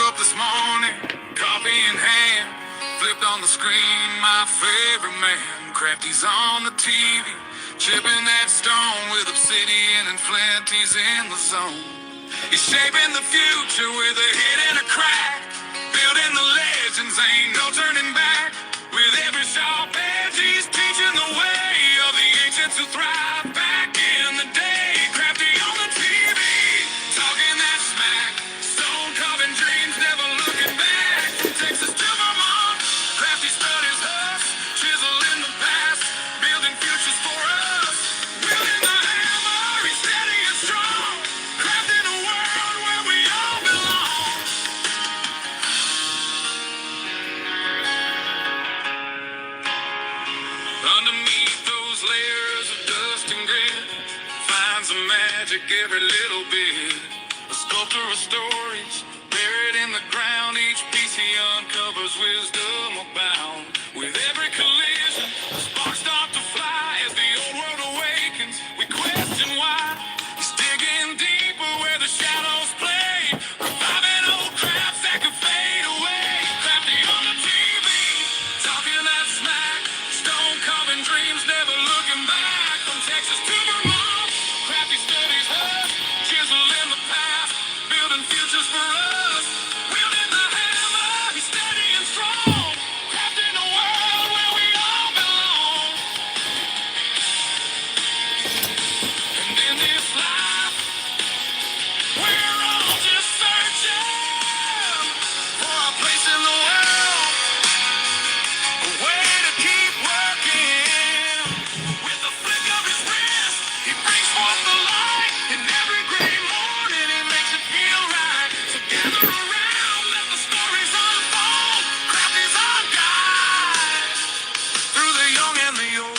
Up this morning, coffee in hand, flipped on the screen, my favorite man, Crafty's on the TV, chipping that stone with obsidian and flint, he's in the zone. He's shaping the future with a hit and a crack, building the legends, ain't no turning back. With every sharp edge, he's teaching the way of the ancients who thrive back in the day. Crafty on the TV, talking that smack, stone carving dreams, never looking back. From Texas to Vermont, Crafty studies us, chiseling the past, building futures for us. Wielding the hammer, he's steady and strong, crafting a world where we all belong. Underneath those layers of dust and grit, finds the magic every little bit. A sculptor of stories, buried in the ground, each piece he uncovers wisdom abound. With every collision, the sparks start to fly. As the old world awakens, we question why. He's digging deeper where the shadows play, reviving old crafts that could fade away. Crafty on the TV, talking that smack, stone carving dreams, never looking back. From Texas to Vermont, Crafty studies us, chiseling the past, building futures for us. Wielding the hammer, he's steady and strong, crafting a world where we all belong. And in this life, we're all just searching for our place in the world, a way to keep working. With the flick of his wrist, he brings forth the light. In every gray morning, he makes it feel right. So gather around, let the stories unfold. Crafty's our guide through the young and the old.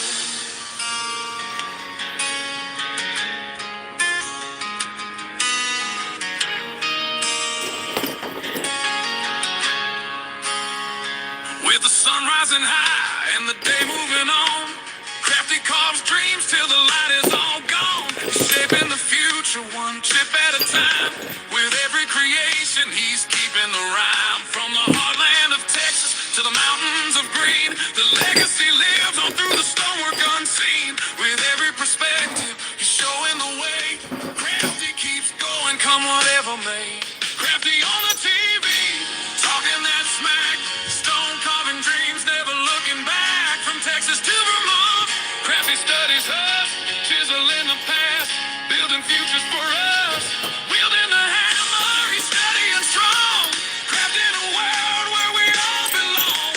With the sun rising high and the day moving on, Crafty carves dreams till the light is all gone. He's shaping the future one chip at a time. With every creation, he's keeping the rhyme. From the heartland of Texas to the mountains of green, the legacy lives on through the stonework unseen. With every perspective, he's showing the way. Crafty keeps going, come whatever may. Crafty on the TV, talking that smack, stone carving dreams, never looking back. From Texas to Vermont, Crafty studies us, chiseling the past, building futures for us. Wielding the hammer, he's steady and strong, crafting a world where we all belong.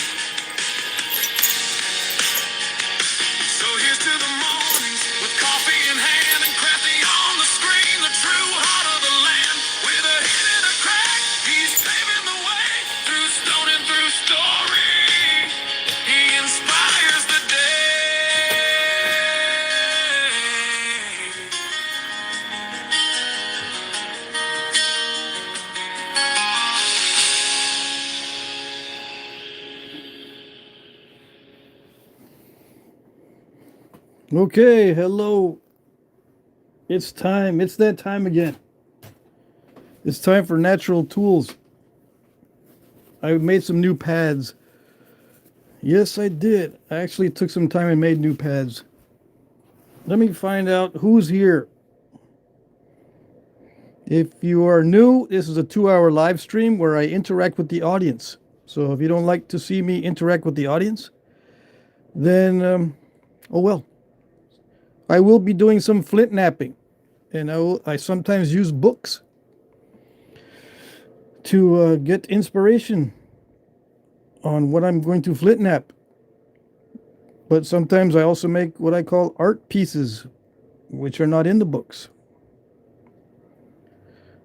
So here's to the mornings with coffee in hand and Crafty on the screen, the true heart of the land. With a hit and a crack, he's paving the way through stone and through story. He inspires the day. Okay, hello. It's time. It's that time again. It's time for natural tools. I made some new pads. Yes, I did. I actually took some time and made new pads. Let me find out who's here. If you are new, this is a 2-hour live stream where I interact with the audience. So if you don't like to see me interact with the audience, then, oh well. I will be doing some Flintknapping, and I sometimes use books to get inspiration on what I'm going to Flintknap. But sometimes I also make what I call art pieces, which are not in the books.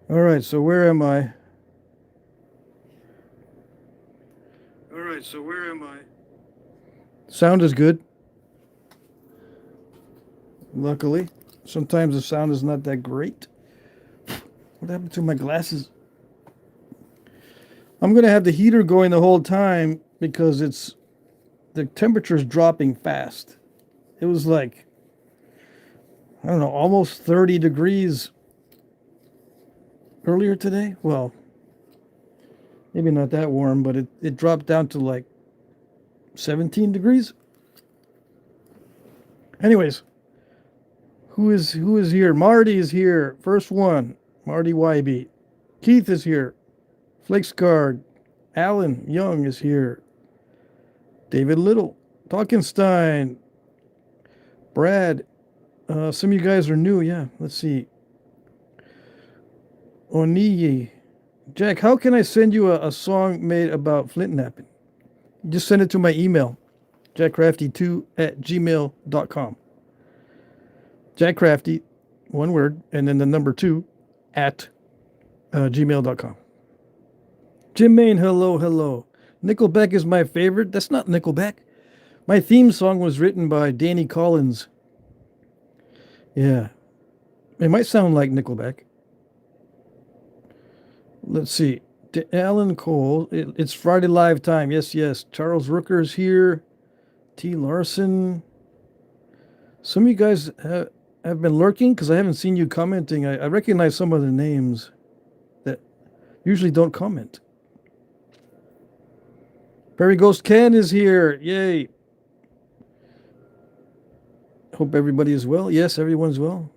All right, so where am I? Sound is good. luckily. Sometimes the sound is not that great. What happened to my glasses? I'm going to have the heater going the whole time because the temperature's dropping fast. It was like, I don't know, almost 30 degrees earlier today. Well, maybe not that warm, but it dropped down to like 17 degrees. Anyways, who is here? Marty is here. First one, Marty YB. Keith is here. Flakescard. Alan Young is here. David Little. Talkenstein. Brad. Some of you guys are new. Yeah, let's see. Oniyi. Jack, how can I send you a song made about Flintknapping? Just send it to my email, jackcrafty2@gmail.com. jackcrafty, one word, and then the number 2 at gmail.com. Jim Main, hello, hello. Nickelback is my favorite. That's not Nickelback. My theme song was written by Danny Collins. Yeah. It might sound like Nickelback. Let's see. Alan Cole. It's Friday Live time. Yes, yes. Charles Rooker's here. T. Larson. Some of you guys have been lurking because I haven't seen you commenting. I recognize some of the names that usually don't comment. Perry Ghost Ken is here. Yay. Hope everybody is well. Yes, everyone's well.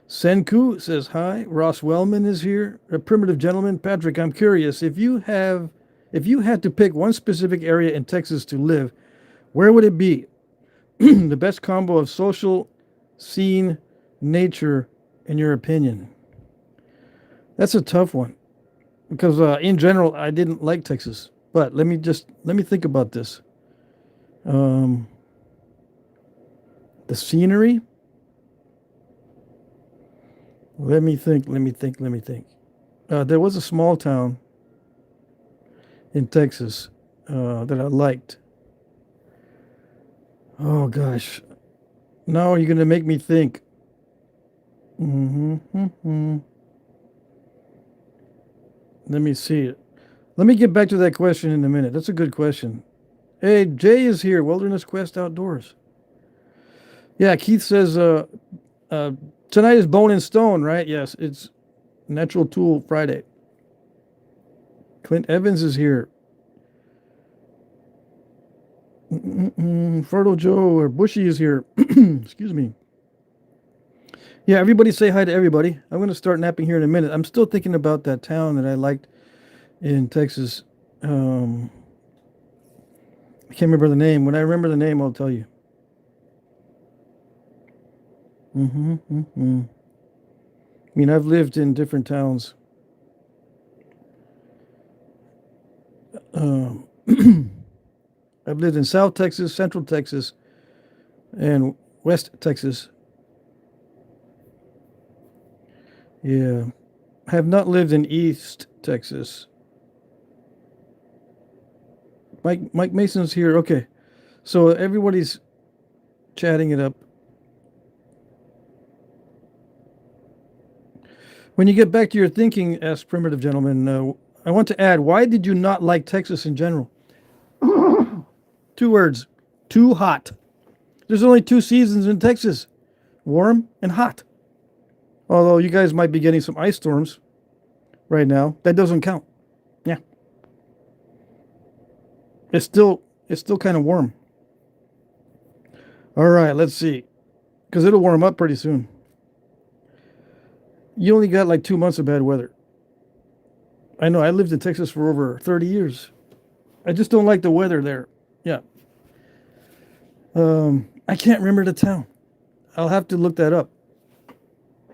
Senku says hi. Ross Wellman is here. A primitive gentleman. Patrick, I'm curious. If you had to pick one specific area in Texas to live, where would it be? The best combo of social, scene, nature, in your opinion? That's a tough one. Because in general, I didn't like Texas. But let me think about this. The scenery. Let me think. There was a small town in Texas that I liked. Oh gosh. Now you're gonna make me think. Let me see. Let me get back to that question in a minute. That's a good question. Hey, Jay is here. Wilderness Quest Outdoors. Yeah, Keith says tonight is Bone and Stone, right? Yes, it's Natural Tool Friday. Clint Evans is here. Fertile Joe or Bushy is here. Excuse me. Yeah, everybody say hi to everybody. I'm going to start napping here in a minute. I'm still thinking about that town that I liked in Texas. I can't remember the name. When I remember the name, I'll tell you. I mean, I've lived in different towns. I've lived in South Texas, Central Texas, and West Texas. Yeah. I have not lived in East Texas. Mike Mason's here. Okay. So everybody's chatting it up. When you get back to your thinking, asked Primitive Gentleman, I want to add, why did you not like Texas in general? 2 words. Too hot. There's only 2 seasons in Texas. Warm and hot. Although you guys might be getting some ice storms right now. That doesn't count. Yeah. It's still kind of warm. All right, let's see. Because it'll warm up pretty soon. You only got like 2 months of bad weather. I know, I lived in Texas for over 30 years. I just don't like the weather there. Yeah. I can't remember the town. I'll have to look that up.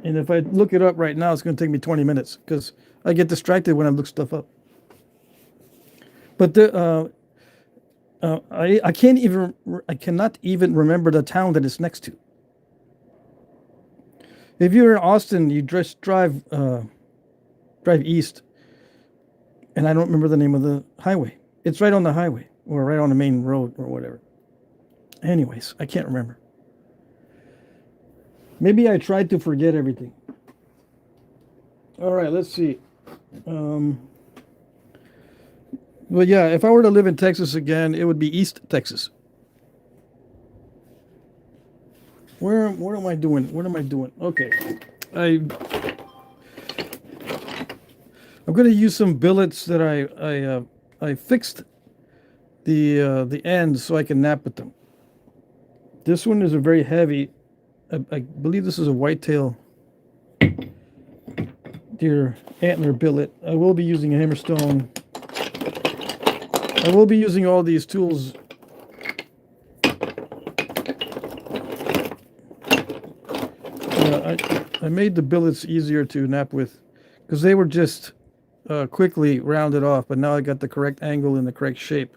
And if I look it up right now, it's going to take me 20 minutes because I get distracted when I look stuff up. But I cannot even remember the town that it's next to. If you're in Austin, you just drive east, and I don't remember the name of the highway. It's right on the highway or right on the main road or whatever. Anyways, I can't remember. Maybe I tried to forget everything. All right, let's see. Well, yeah, if I were to live in Texas again, it would be East Texas. What am I doing? What am I doing? Okay, I'm going to use some billets that I fixed the ends so I can nap with them. This one is a very heavy. I believe this is a whitetail deer antler billet. I will be using a hammerstone. I will be using all these tools. I made the billets easier to nap with because they were just quickly rounded off, but now I got the correct angle and the correct shape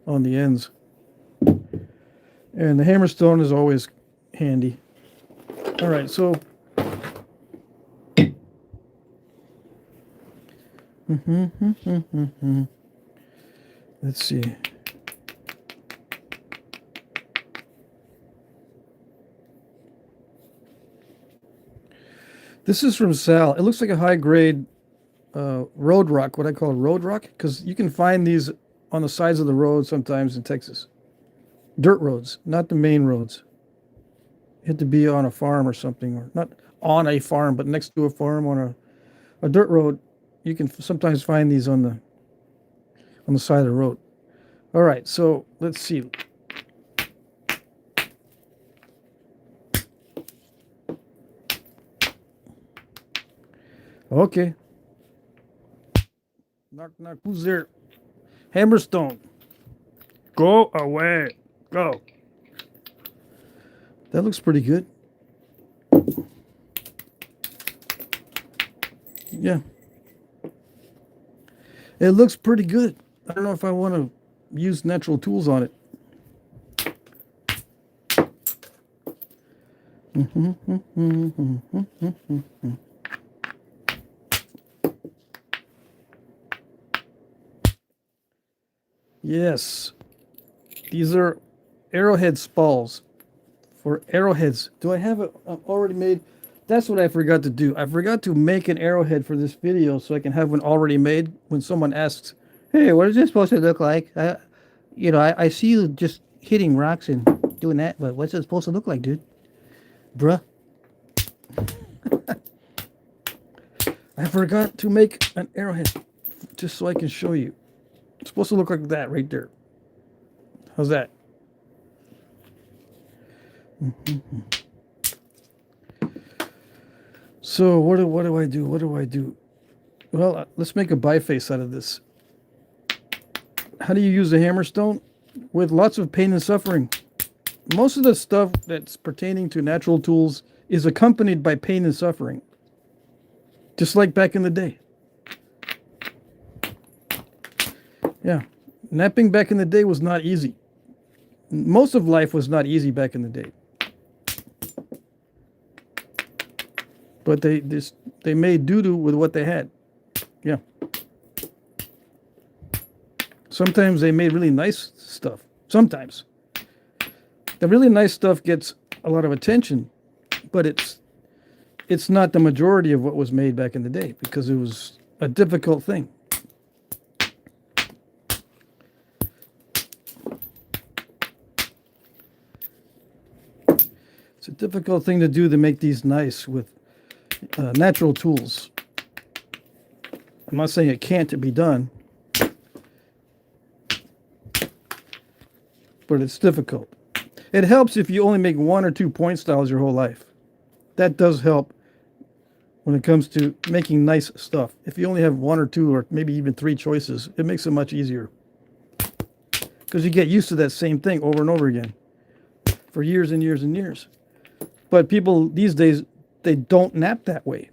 on the ends. And the hammerstone is always handy. All right, so let's see. This is from Sal. It looks like a high grade road rock, what I call road rock, because you can find these on the sides of the road sometimes in Texas. Dirt roads, not the main roads. You have to be on a farm or something, or not on a farm, but next to a farm on a dirt road. You can sometimes find these on the side of the road. All right, so let's see. Okay. Knock, knock. Who's there? Hammerstone. Go away. Go. That looks pretty good. Yeah. It looks pretty good. I don't know if I want to use natural tools on it. Yes. These are arrowhead spalls for arrowheads. Do I have it already made? That's what I forgot to do. I forgot to make an arrowhead for this video so I can have one already made when someone asks, hey, what is this supposed to look like? I see you just hitting rocks and doing that, but what's it supposed to look like, dude? Bruh. I forgot to make an arrowhead just so I can show you. It's supposed to look like that right there. How's that? So what do I do? What do I do? Well, let's make a biface out of this. How do you use a hammerstone? With lots of pain and suffering. Most of the stuff that's pertaining to natural tools is accompanied by pain and suffering. Just like back in the day. Yeah. Knapping back in the day was not easy. Most of life was not easy back in the day. But they made doo-doo with what they had. Yeah. Sometimes they made really nice stuff. Sometimes. The really nice stuff gets a lot of attention, but it's not the majority of what was made back in the day because it was a difficult thing. It's a difficult thing to do to make these nice with natural tools. I'm not saying it can't be done, but it's difficult. It helps if you only make 1 or 2 point styles your whole life. That does help when it comes to making nice stuff. If you only have 1 or 2 or maybe even 3 choices, it makes it much easier. Because you get used to that same thing over and over again for years and years and years. But people these days, they don't nap that way.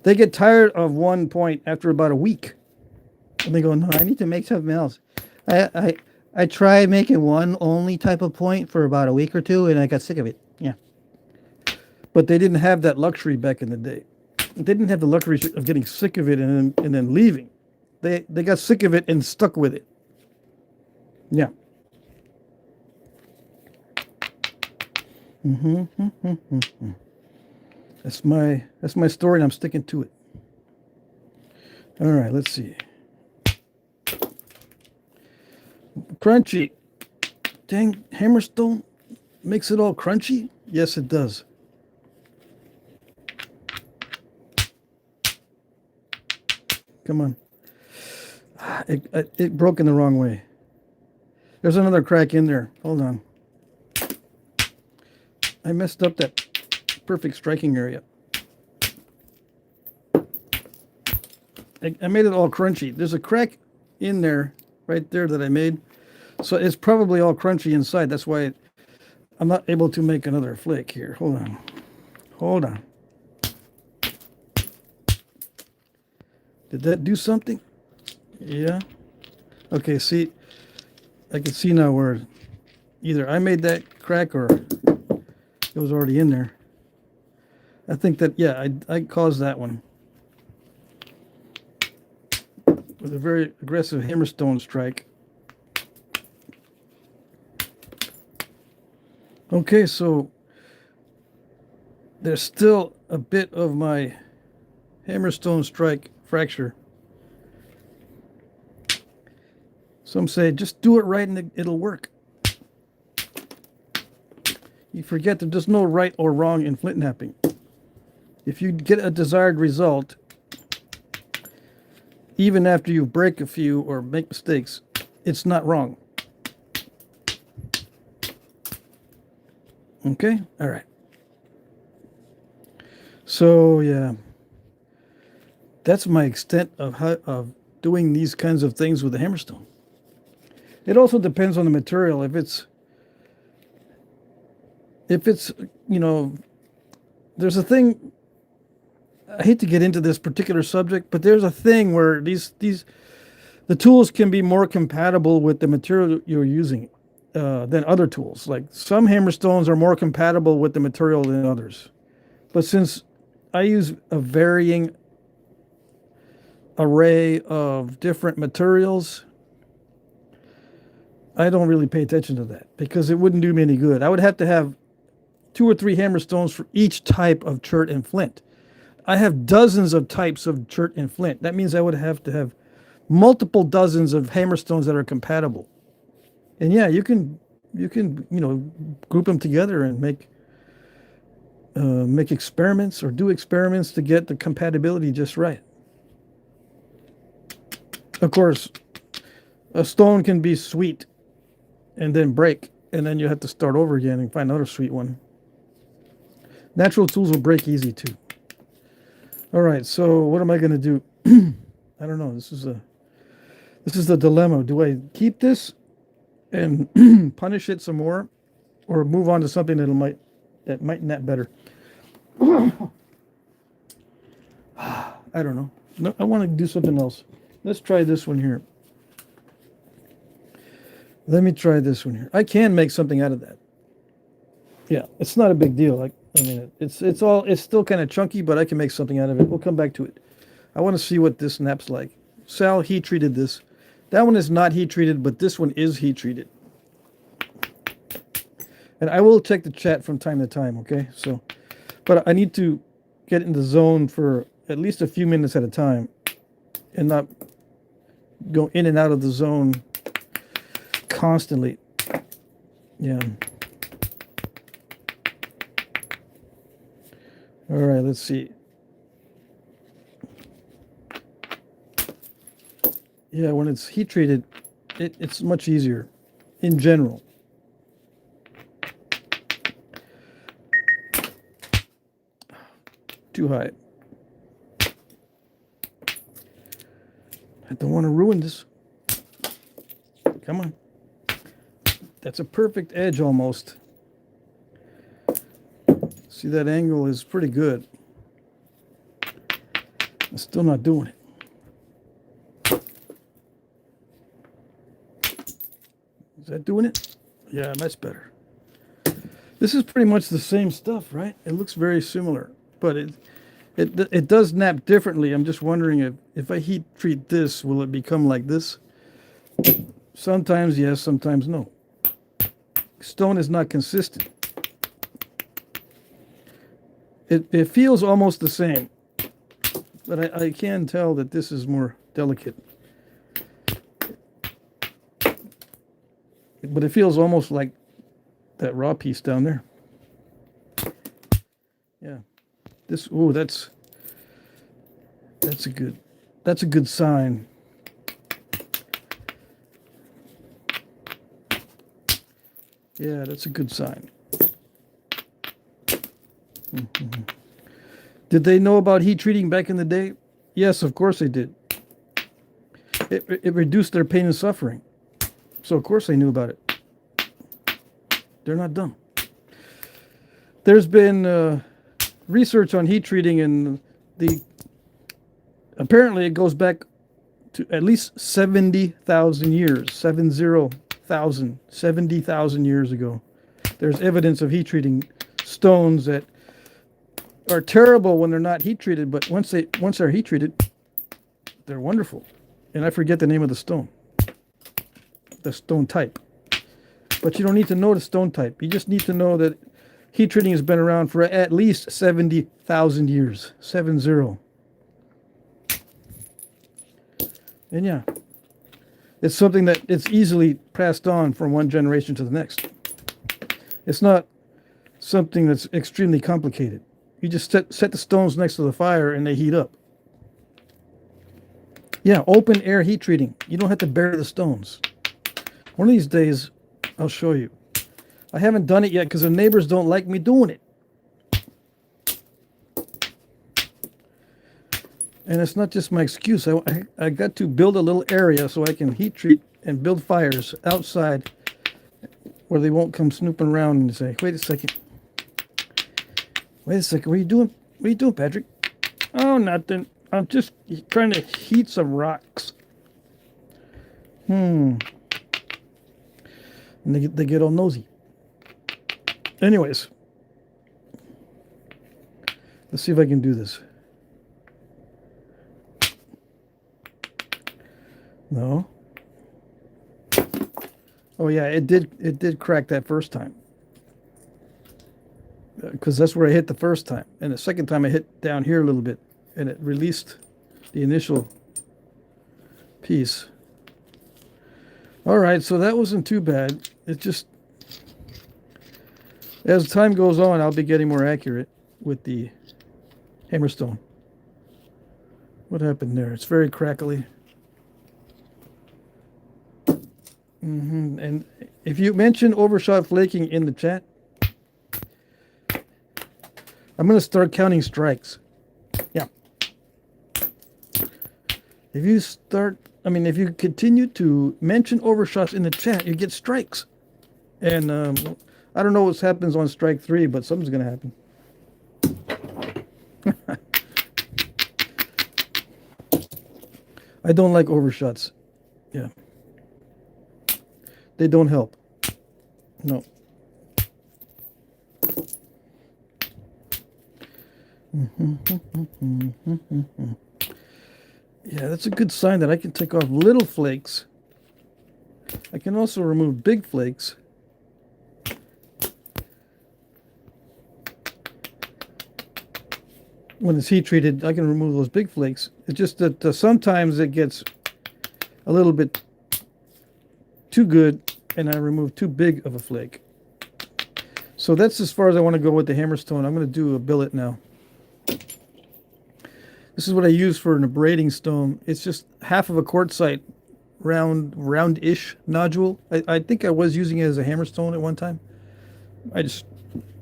They get tired of 1 point after about a week. And they go, no, I need to make something else. I tried making one only type of point for about a week or 2, and I got sick of it. Yeah. But they didn't have that luxury back in the day. They didn't have the luxury of getting sick of it and then leaving. They got sick of it and stuck with it. Yeah. That's my story, and I'm sticking to it. All right, let's see. Crunchy. Dang, hammerstone makes it all crunchy? Yes, it does. Come on. It broke in the wrong way. There's another crack in there. Hold on. I messed up that perfect striking area. I made it all crunchy. There's a crack in there, right there, that I made. So it's probably all crunchy inside. That's why I'm not able to make another flake here. Hold on. Hold on. Did that do something? Yeah. Okay, see, I can see now where either I made that crack or it was already in there. I think that, yeah, I caused that one. With a very aggressive hammerstone strike. Okay, so there's still a bit of my hammerstone strike fracture. Some say just do it right and it'll work. You forget that there's no right or wrong in flint knapping. If you get a desired result, even after you break a few or make mistakes, it's not wrong. Okay? All right. So, yeah. That's my extent of doing these kinds of things with the hammerstone. It also depends on the material. If it's, you know, there's a thing, I hate to get into this particular subject, but there's a thing where the tools can be more compatible with the material you're using than other tools. Like some hammerstones are more compatible with the material than others. But since I use a varying array of different materials, I don't really pay attention to that because it wouldn't do me any good. I would have to have 2 or 3 hammerstones for each type of chert and flint. I have dozens of types of chert and flint. That means I would have to have multiple dozens of hammerstones that are compatible. And yeah, you can group them together and make experiments or do experiments to get the compatibility just right. Of course, a stone can be sweet and then break, and then you have to start over again and find another sweet one. Natural tools will break easy too. All right, so what am I going to do? I don't know. This is the dilemma. Do I keep this and punish it some more, or move on to something that might net better? I don't know. No, I want to do something else. Let's try this one here. Let me try this one here. I can make something out of that. Yeah, it's not a big deal. I mean, it's still kind of chunky, but I can make something out of it. We'll come back to it. I want to see what this nap's like. Sal heat treated this. That one is not heat treated, but this one is heat treated. And I will check the chat from time to time, okay? So, but I need to get in the zone for at least a few minutes at a time and not go in and out of the zone constantly. Yeah. All right, let's see. Yeah, when it's heat treated, it's much easier in general. Too high. I don't want to ruin this. Come on. That's a perfect edge almost. See, that angle is pretty good. I'm still not doing it. Is that doing it? Yeah, much better. This is pretty much the same stuff, right? It looks very similar, but it does nap differently. I'm just wondering if I heat treat this, will it become like this? Sometimes yes, sometimes no. Stone is not consistent. It feels almost the same, but I can tell that this is more delicate. But it feels almost like that raw piece down there. Yeah. This, oh, that's a good sign. Yeah, that's a good sign. Mm-hmm. Did they know about heat treating back in the day? Yes, of course they did. It reduced their pain and suffering. So of course they knew about it. They're not dumb. There's been research on heat treating, and apparently it goes back to at least 70,000 years. 70,000 years ago. There's evidence of heat treating stones that are terrible when they're not heat treated, but once they're heat treated, they're wonderful. And I forget the name of the stone type. But you don't need to know the stone type. You just need to know that heat treating has been around for at least 70,000 years. 70. And yeah, it's something that it's easily passed on from one generation to the next. It's not something that's extremely complicated. You just set the stones next to the fire and they heat up. Yeah, open air heat treating. You don't have to bury the stones. One of these days, I'll show you. I haven't done it yet because the neighbors don't like me doing it. And it's not just my excuse. I got to build a little area so I can heat treat and build fires outside where they won't come snooping around and say, wait a second. Wait a second, what are you doing? What are you doing, Patrick? Oh, nothing. I'm just trying to heat some rocks. And they get all nosy. Anyways, let's see if I can do this. No. Oh yeah, it did crack that first time. Because that's where I hit the first time. And the second time I hit down here a little bit. And it released the initial piece. Alright, so that wasn't too bad. It just, as time goes on, I'll be getting more accurate with the hammerstone. What happened there? It's very crackly. And if you mention overshot flaking in the chat, I'm going to start counting strikes. Yeah. If you continue to mention overshots in the chat, you get strikes. And I don't know what happens on strike 3, but something's going to happen. I don't like overshots. Yeah. They don't help. No. Yeah, that's a good sign that I can take off little flakes. I can also remove big flakes. When it's heat treated, I can remove those big flakes. It's just that sometimes it gets a little bit too good and I remove too big of a flake. So that's as far as I want to go with the hammerstone. I'm going to do a billet now. This is what I use for an abrading stone. It's just half of a quartzite round-ish nodule. I think I was using it as a hammerstone at one time. I just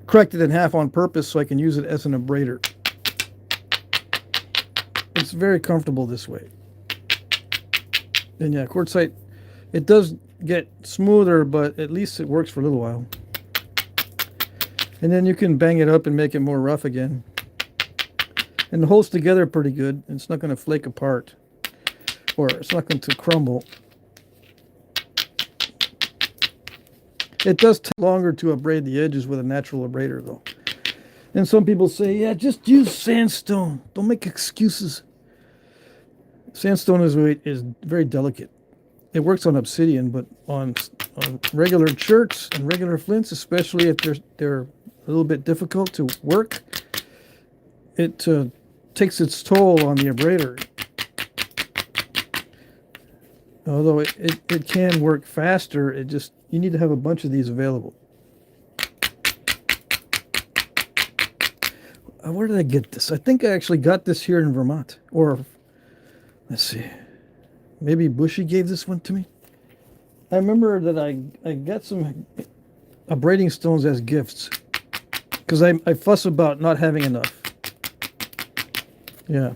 cracked it in half on purpose so I can use it as an abrader. It's very comfortable this way. And yeah, quartzite, it does get smoother, but at least it works for a little while. And then you can bang it up and make it more rough again. And it holds together pretty good. It's not going to flake apart. Or it's not going to crumble. It does take longer to abrade the edges with a natural abrader, though. And some people say, yeah, just use sandstone. Don't make excuses. Sandstone is very delicate. It works on obsidian, but on regular cherts and regular flints, especially if they're a little bit difficult to work, it takes its toll on the abrader. Although it can work faster, you need to have a bunch of these available. Where did I get this? I think I actually got this here in Vermont. Or, let's see, maybe Bushy gave this one to me. I remember that I got some abrading stones as gifts. Because I fuss about not having enough. Yeah.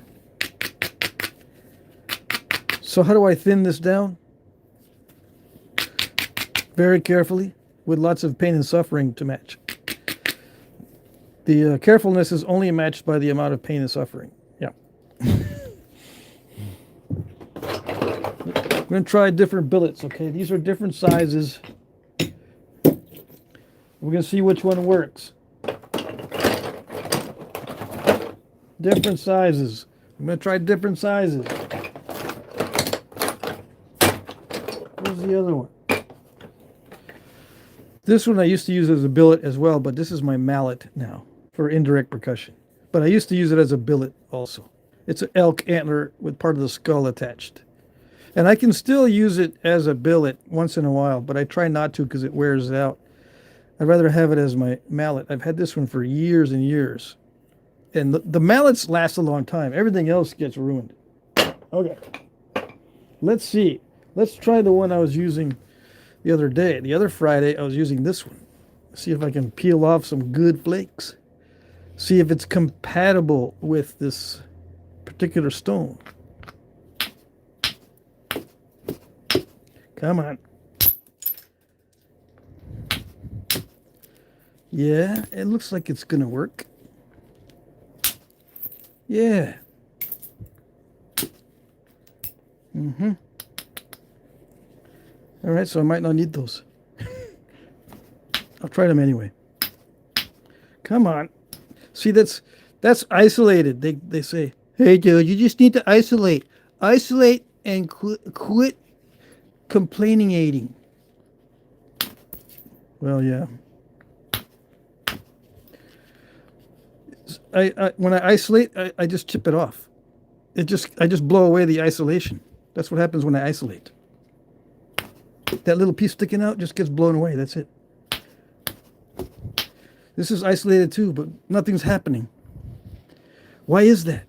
So how do I thin this down? Very carefully, with lots of pain and suffering to match. The carefulness is only matched by the amount of pain and suffering. Yeah. I'm going to try different billets, okay? These are different sizes. We're going to see which one works. Different sizes. I'm going to try different sizes. Where's the other one? This one I used to use as a billet as well, but this is my mallet now for indirect percussion. But I used to use it as a billet also. It's an elk antler with part of the skull attached. And I can still use it as a billet once in a while, but I try not to because it wears out. I'd rather have it as my mallet. I've had this one for years and years. And the mallets last a long time. Everything else gets ruined. Okay. Let's see. Let's try the one I was using the other day. The other Friday, I was using this one. See if I can peel off some good flakes. See if it's compatible with this particular stone. Come on. Yeah, it looks like it's going to work. Yeah. Mm-hmm. All right, so I might not need those. I'll try them anyway. Come on. See, that's isolated. They say, hey, dude, you just need to isolate. Isolate and quit complaining. Well, yeah. When I isolate, I just chip it off. I just blow away the isolation. That's what happens when I isolate. That little piece sticking out just gets blown away. That's it. This is isolated too, but nothing's happening. Why is that?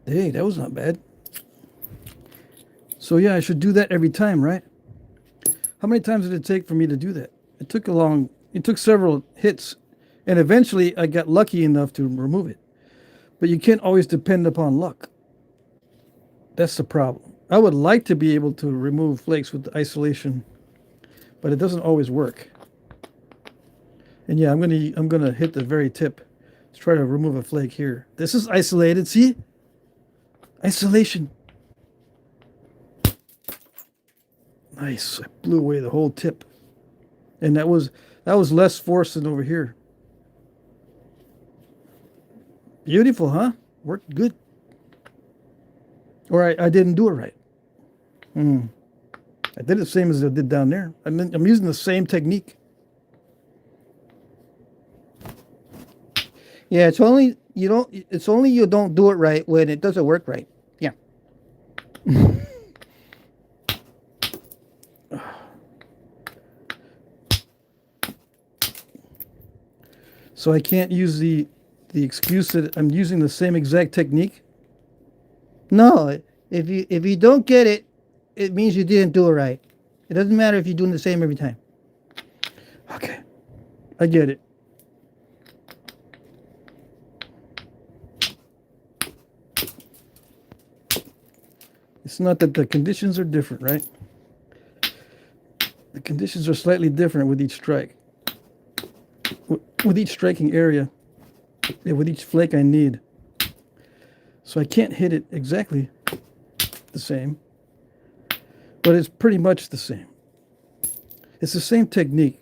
Hey, that was not bad. So yeah, I should do that every time, right? How many times did it take for me to do that? It took several hits, and eventually I got lucky enough to remove it. But you can't always depend upon luck. That's the problem. I would like to be able to remove flakes with the isolation, but it doesn't always work. And yeah, I'm gonna hit the very tip to try to remove a flake here. This is isolated, see? Isolation. Nice. I blew away the whole tip. And that was less force than over here. Beautiful, huh? Worked good. Or I didn't do it right. I did it the same as I did down there. I'm using the same technique. Yeah, it's only you don't do it right when it doesn't work right. Yeah. So I can't use the excuse that I'm using the same exact technique. No, if you don't get it, it means you didn't do it right. It doesn't matter if you're doing the same every time. Okay, I get it. It's not that the conditions are different, right? The conditions are slightly different with each strike. With each striking area, with each flake I need. So I can't hit it exactly the same, but it's pretty much the same. It's the same technique.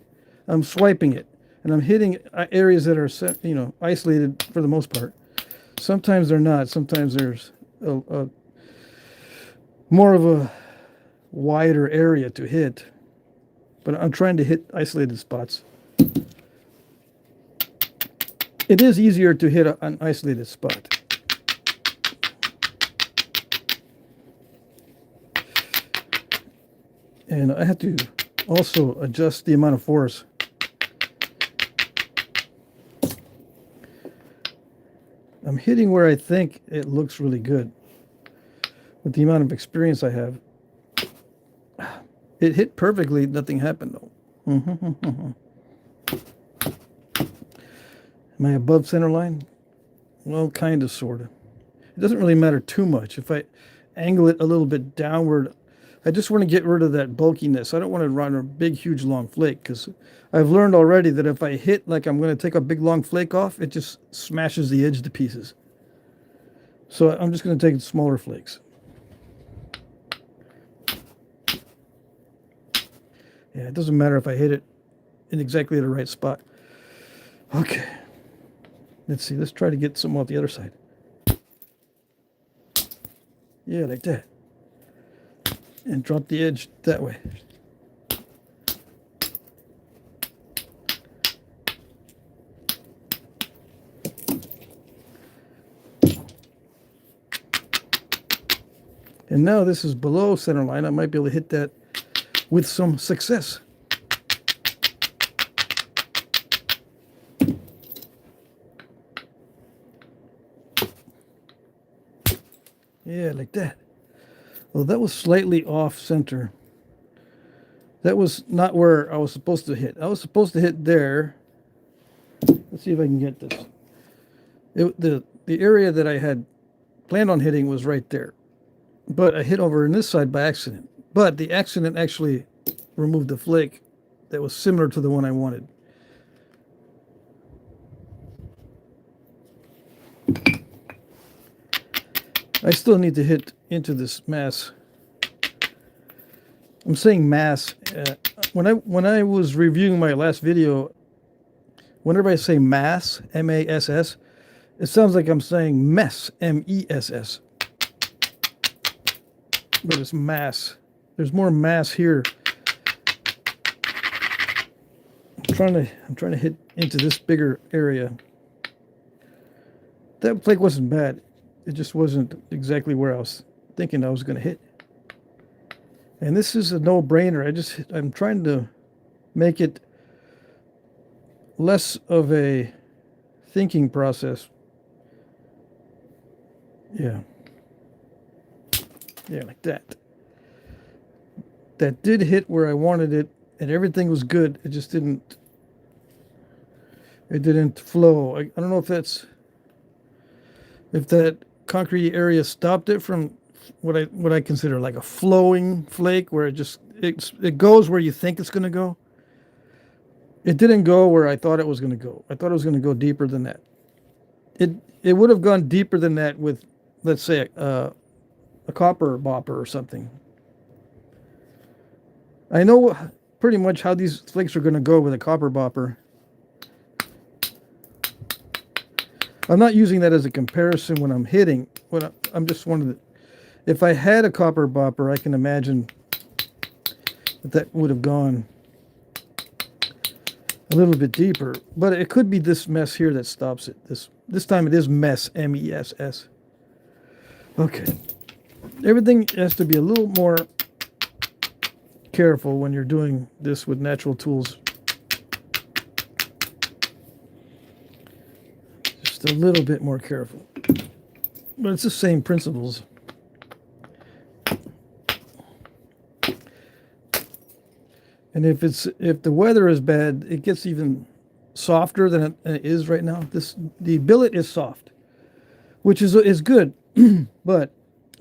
I'm swiping it, and I'm hitting areas that are, isolated for the most part. Sometimes they're not. Sometimes there's a more of a wider area to hit, but I'm trying to hit isolated spots. it is easier to hit an isolated spot. And I have to also adjust the amount of force. I'm hitting where I think it looks really good. With the amount of experience I have. It hit perfectly, nothing happened though. Am I above center line? Well, kind of, sort of. It doesn't really matter too much. If I angle it a little bit downward, I just want to get rid of that bulkiness. I don't want to run a big, huge, long flake, because I've learned already that if I hit like I'm going to take a big, long flake off, it just smashes the edge to pieces. So I'm just going to take smaller flakes. Yeah, it doesn't matter if I hit it in exactly the right spot. Okay. Let's see. Let's try to get some off the other side. Yeah, like that. And drop the edge that way. And now this is below center line. I might be able to hit that with some success. Yeah, like that. Well, that was slightly off center. That was not where I was supposed to hit. I was supposed to hit there. Let's see if I can get this. The area that I had planned on hitting was right there. But I hit over on this side by accident. But the accident actually removed the flake that was similar to the one I wanted. I still need to hit into this mass. I'm saying mass. When I was reviewing my last video, whenever I say mass, M-A-S-S, it sounds like I'm saying mess, M-E-S-S. But it's mass. There's more mass here. I'm trying to hit into this bigger area. That flake wasn't bad. It just wasn't exactly where I was thinking I was going to hit. And this is a no-brainer. I'm trying to make it less of a thinking process. Yeah. Yeah, like that. That did hit where I wanted it, and everything was good. It just didn't. It didn't flow. I don't know if that concrete area stopped it from what I consider like a flowing flake, where it goes where you think it's going to go. It didn't go where I thought it was going to go. I thought it was going to go deeper than that. It would have gone deeper than that with, let's say, a copper bopper or something. I know pretty much how these flakes are going to go with a copper bopper. I'm not using that as a comparison when I'm hitting. I'm just wondering, if I had a copper bopper, I can imagine that would have gone a little bit deeper. But it could be this mess here that stops it. This time it is mess, M-E-S-S. Okay. Everything has to be a little more careful when you're doing this with natural tools. Just a little bit more careful. But it's the same principles. And if the weather is bad, it gets even softer than it is right now. The billet is soft, which is good, but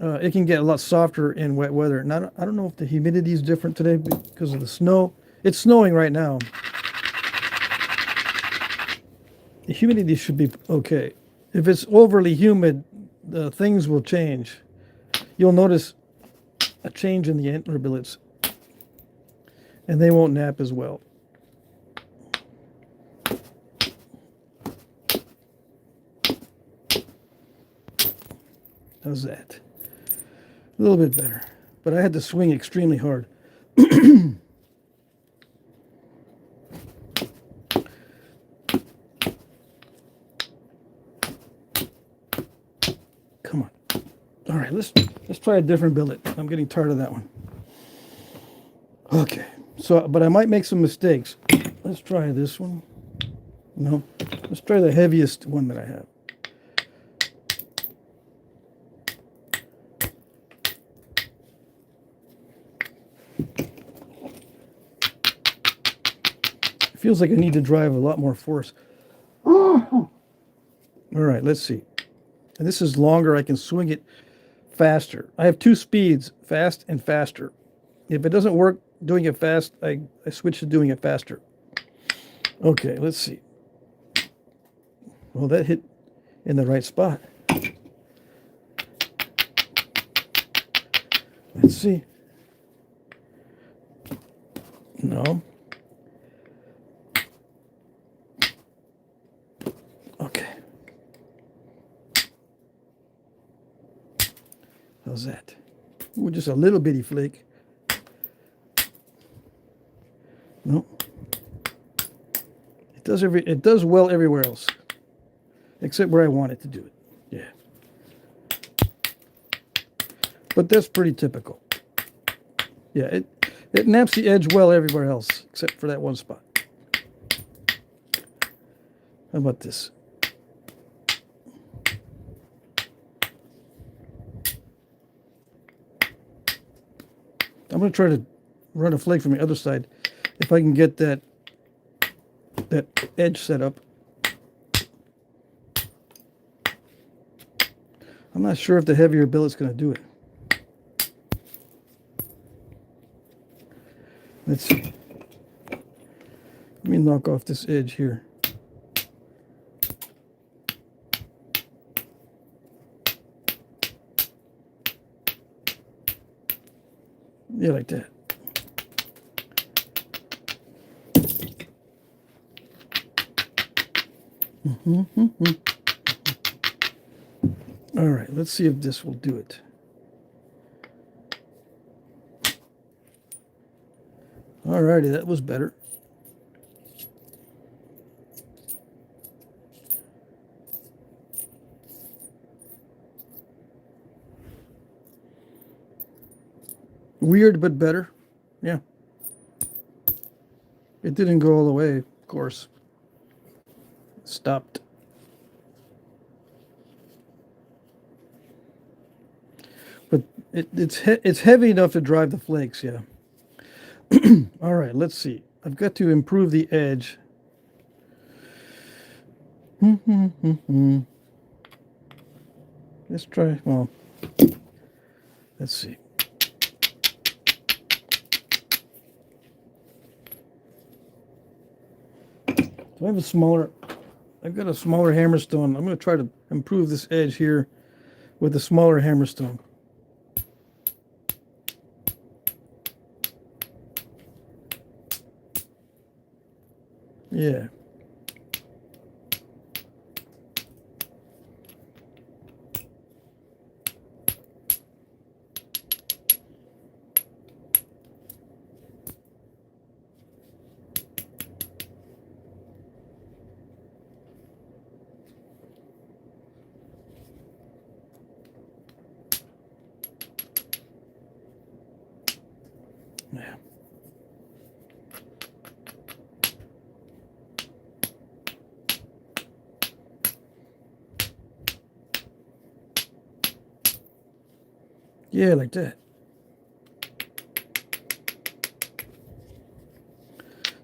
it can get a lot softer in wet weather. And I don't know if the humidity is different today because of the snow. It's snowing right now. The humidity should be okay. If it's overly humid, things will change. You'll notice a change in the antler billets, and they won't nap as well. How's that? A little bit better, but I had to swing extremely hard. All right, let's try a different billet. I'm getting tired of that one. Okay, so but I might make some mistakes. Let's try this one. No, let's try the heaviest one that I have. It feels like I need to drive a lot more force. All right, let's see. And this is longer. I can swing it faster. I have two speeds, fast and faster. If it doesn't work doing it fast, I switch to doing it faster. Okay, let's see. Well, that hit in the right spot. Let's see. No. Okay. How's that? Ooh, just a little bitty flake. No. It does well everywhere else, except where I want it to do it. Yeah. But that's pretty typical. Yeah, it naps the edge well everywhere else, except for that one spot. How about this? I'm going to try to run a flake from the other side if I can get that edge set up. I'm not sure if the heavier billet's going to do it. Let's see. Let me knock off this edge here. Yeah, like that. All right, let's see if this will do it. All righty, that was better. Weird, but better. Yeah. It didn't go all the way, of course. It stopped. But it's heavy enough to drive the flakes, yeah. All right, let's see. I've got to improve the edge. Let's try, well, let's see. So I've got a smaller hammerstone. I'm going to try to improve this edge here with a smaller hammerstone. Yeah. Yeah. Yeah, like that.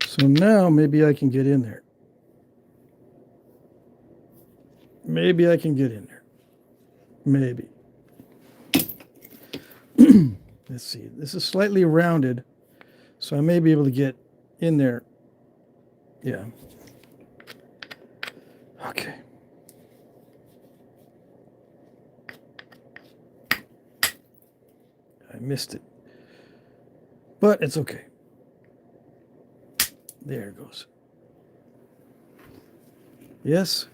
So now maybe I can get in there. Maybe I can get in there. Maybe. Let's see. This is slightly rounded, so I may be able to get in there. Yeah. Okay. I missed it. But it's okay. There it goes. Yes.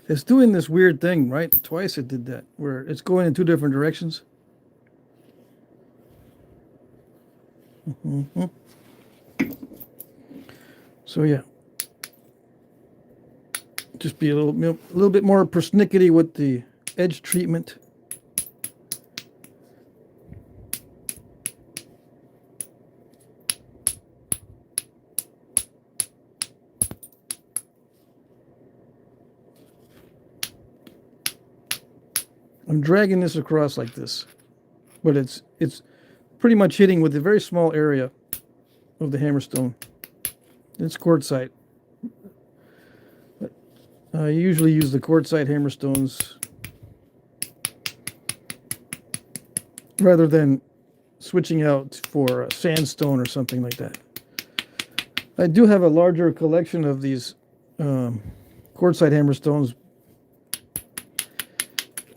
It's doing this weird thing, right? Twice it did that, where it's going in two different directions. So yeah. Just be a little bit more persnickety with the edge treatment. I'm dragging this across like this, but it's pretty much hitting with a very small area of the hammerstone. It's quartzite. I usually use the quartzite hammerstones rather than switching out for sandstone or something like that. I do have a larger collection of these quartzite hammerstones.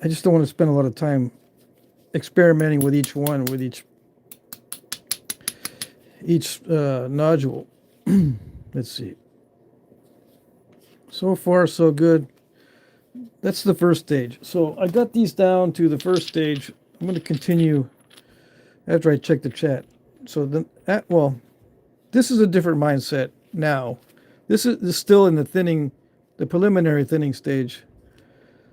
I just don't want to spend a lot of time experimenting with each one, with each nodule. Let's see. So far, so good. That's the first stage. So I got these down to the first stage. I'm going to continue after I check the chat. So then, well, this is a different mindset now. This is still in the thinning, the preliminary thinning stage.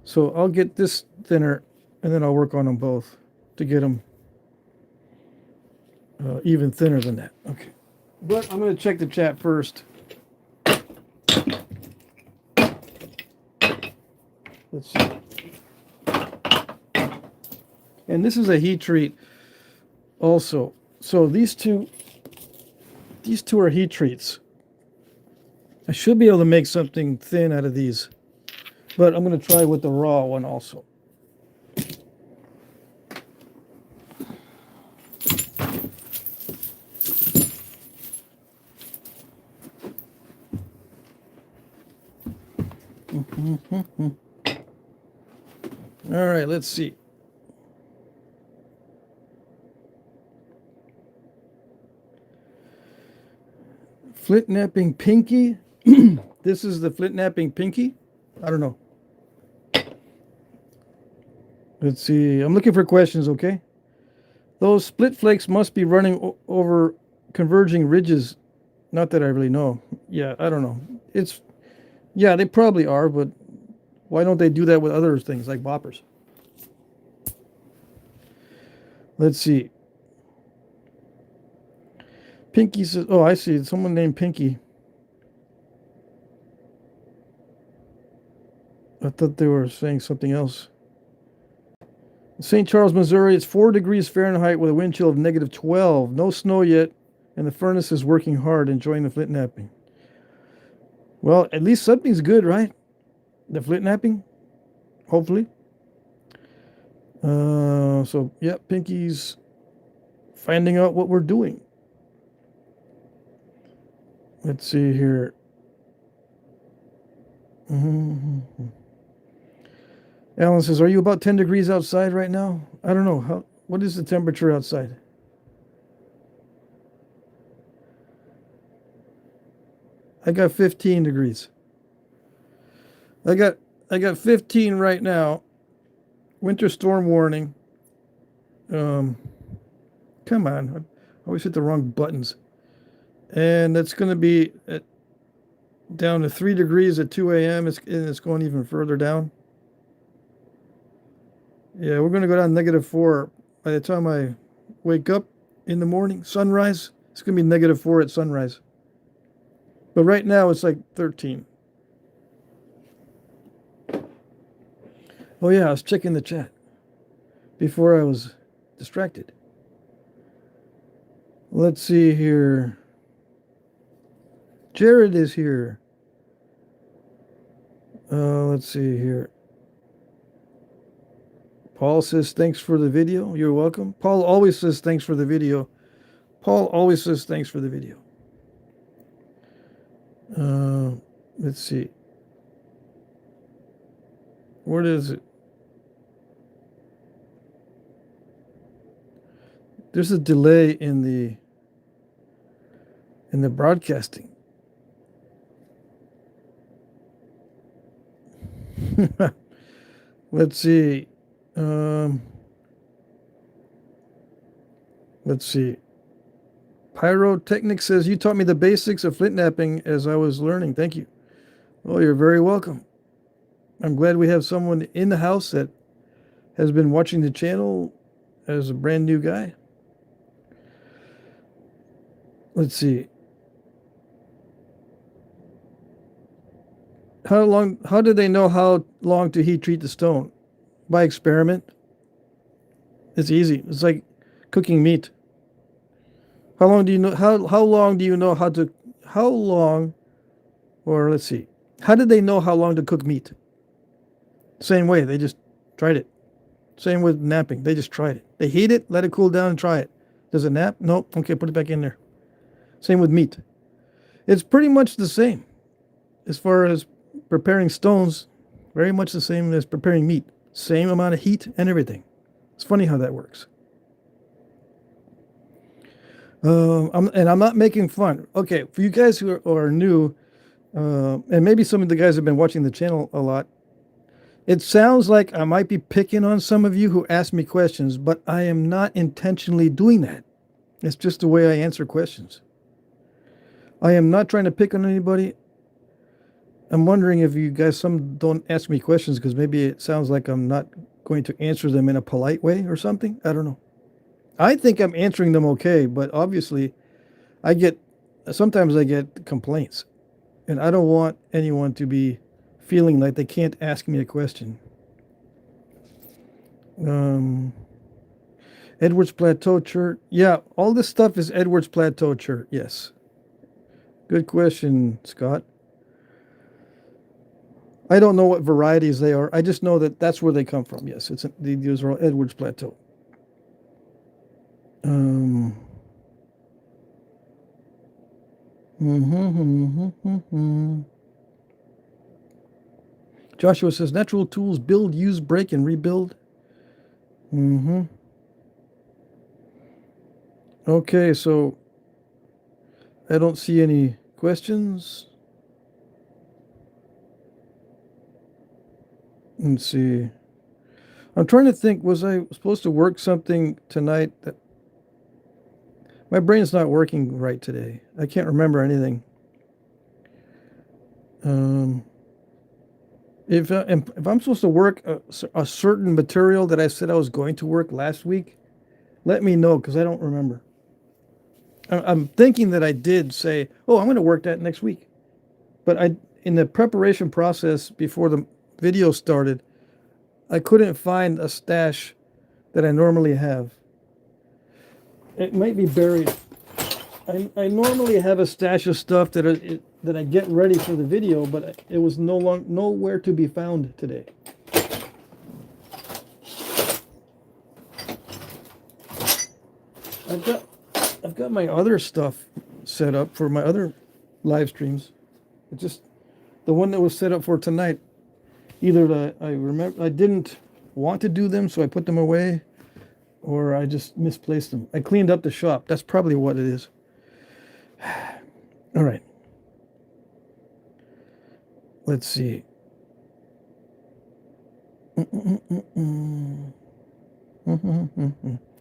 So I'll get this thinner, and then I'll work on them both to get them even thinner than that. Okay. But I'm going to check the chat first. Let's see. And this is a heat treat also. So these two are heat treats. I should be able to make something thin out of these, but I'm going to try with the raw one also. All right, let's see. Flintknapping pinky. This is the Flintknapping pinky. I don't know. Let's see. I'm looking for questions, okay? Those split flakes must be running over converging ridges. Not that I really know. Yeah, I don't know. Yeah, they probably are, but why don't they do that with other things like boppers? Let's see. Pinky says, oh, I see. Someone named Pinky. I thought they were saying something else. St. Charles, Missouri, it's 4 degrees Fahrenheit with a wind chill of -12. No snow yet, and the furnace is working hard, enjoying the Flintknapping. Well, at least something's good, right? The Flintknapping, hopefully. So, yeah, Pinky's finding out what we're doing. Let's see here. Alan says, are you about 10 degrees outside right now? I don't know. What is the temperature outside? I got 15 degrees. I got 15 right now. Winter storm warning. Come on. I always hit the wrong buttons. And that's going to be down to 3 degrees at 2 a.m. And it's going even further down. Yeah, we're going to go down -4 by the time I wake up in the morning. Sunrise, it's going to be -4 at sunrise. But right now it's like 13. Oh yeah, I was checking the chat before I was distracted. Let's see here. Jared is here. Let's see here. Paul says, thanks for the video. You're welcome. Paul always says, thanks for the video. Paul always says, thanks for the video. Let's see. What is it? There's a delay in the broadcasting. Let's see. Let's see. Pyrotechnic says, you taught me the basics of Flintknapping as I was learning. Thank you. Oh, you're very welcome. I'm glad we have someone in the house that has been watching the channel as a brand new guy. Let's see. How do they know how long to heat treat the stone? by experiment. It's easy. It's like cooking meat. How long do you know how long do you know how long or let's see. How did they know how long to cook meat? Same way, they just tried it. Same with napping. They just tried it. They heat it, let it cool down and try it. Does it nap? Nope. Okay, put it back in there. Same with meat. It's pretty much the same as far as preparing stones, very much the same as preparing meat. Same amount of heat and everything. It's funny how that works. I'm not making fun. Okay, for you guys who are new, and maybe some of the guys have been watching the channel a lot, it sounds like I might be picking on some of you who ask me questions, but I am not intentionally doing that. It's just the way I answer questions. I am not trying to pick on anybody. I'm wondering if you guys some don't ask me questions because maybe it sounds like I'm not going to answer them in a polite way or something. I don't know. I think I'm answering them okay, but obviously sometimes I get complaints, and I don't want anyone to be feeling like they can't ask me a question. Edwards Plateau Chert. Yeah, all this stuff is Edwards Plateau Chert. Yes. Good question, Scott. I don't know what varieties they are. I just know that that's where they come from. Yes, these are all Edwards Plateau. Joshua says, natural tools build, use, break, and rebuild. Okay, so I don't see any questions. Let's see. I'm trying to think, was I supposed to work something tonight that my brain's not working right today. I can't remember anything. If I'm supposed to work a certain material that I said I was going to work last week, let me know because I don't remember. I'm thinking that I did say, oh, I'm going to work that next week. But in the preparation process before the video started, I couldn't find a stash that I normally have. It might be buried. I normally have a stash of stuff that I get ready for the video, but it was nowhere to be found today. I've got my other stuff set up for my other live streams. It's just the one that was set up for tonight. Either I didn't want to do them, so I put them away, or I just misplaced them. I cleaned up the shop. That's probably what it is. All right. Let's see.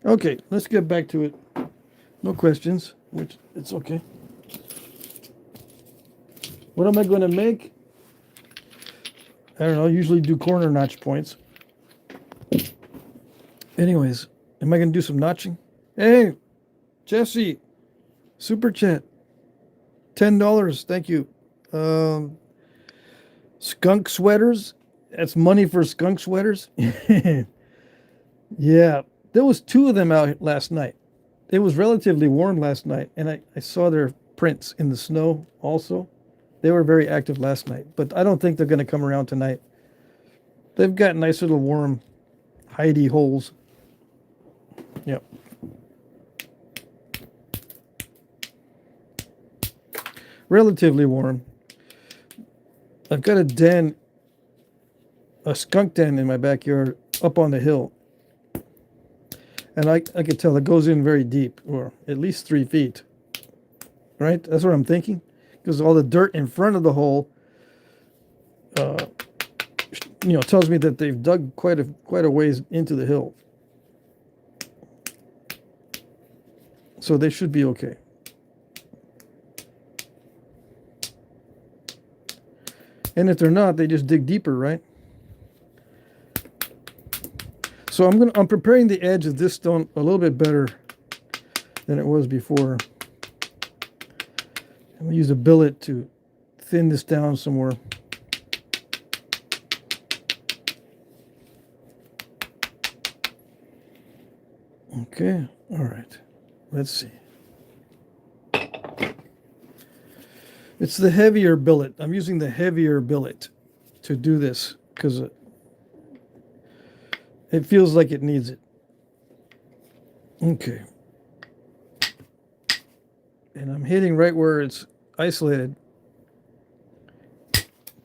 Okay, let's get back to it. No questions, which it's okay. What am I going to make? I don't know. I usually do corner notch points. Anyways, am I going to do some notching? Hey, Jesse, super chat, $10. Thank you. Skunk sweaters. That's money for skunk sweaters. Yeah, there was 2 of them out last night. It was relatively warm last night, and I saw their prints in the snow also. They were very active last night, but I don't think they're going to come around tonight. They've got nice little warm, hidey holes. Yep. Relatively warm. I've got a den, a skunk den in my backyard up on the hill. And I could tell it goes in very deep, or at least 3 feet. Right? That's what I'm thinking. Because all the dirt in front of the hole, tells me that they've dug quite a ways into the hill. So they should be okay. And if they're not, they just dig deeper, right? So I'm preparing the edge of this stone a little bit better than it was before. I'm gonna use a billet to thin this down some more. Okay, all right. Let's see. It's the heavier billet. I'm using the heavier billet to do this because it feels like it needs it. Okay. And I'm hitting right where it's isolated.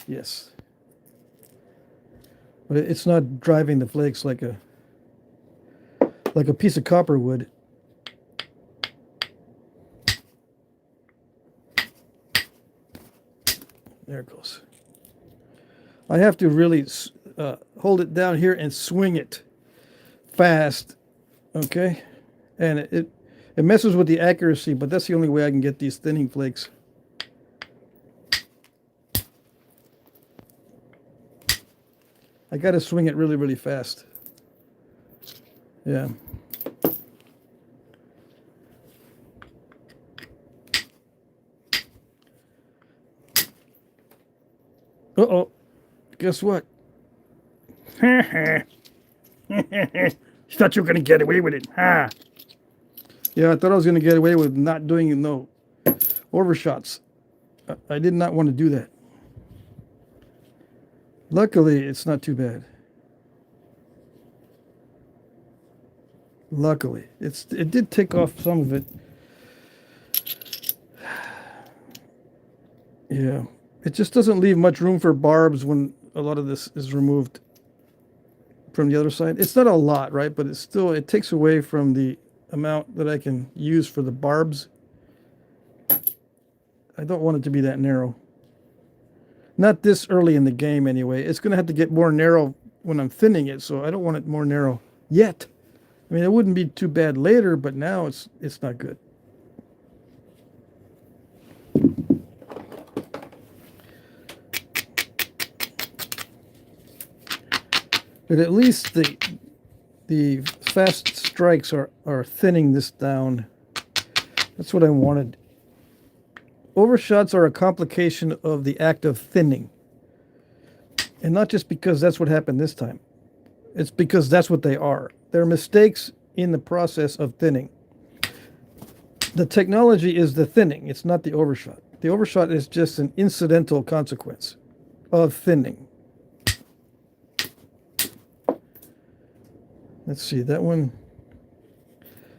Yes. But it's not driving the flakes like a piece of copper would. There it goes. I have to really hold it down here and swing it fast, okay? And it messes with the accuracy, but that's the only way I can get these thinning flakes. I got to swing it really, really fast. Yeah. Uh-oh. Guess what? You thought you were going to get away with it, huh? Yeah, I thought I was going to get away with not doing no overshots. I did not want to do that. Luckily, it's not too bad. Luckily. It did take off some of it. Yeah. It just doesn't leave much room for barbs when a lot of this is removed from the other side. It's not a lot, right? But it's still, it takes away from the amount that I can use for the barbs. I don't want it to be that narrow. Not this early in the game anyway. It's going to have to get more narrow when I'm thinning it, so I don't want it more narrow yet. I mean, it wouldn't be too bad later, but now it's not good. But at least the fast strikes are thinning this down. That's what I wanted. Overshots are a complication of the act of thinning. And not just because that's what happened this time. It's because that's what they are. They're mistakes in the process of thinning. The technology is the thinning. It's not the overshot. The overshot is just an incidental consequence of thinning. Let's see, that one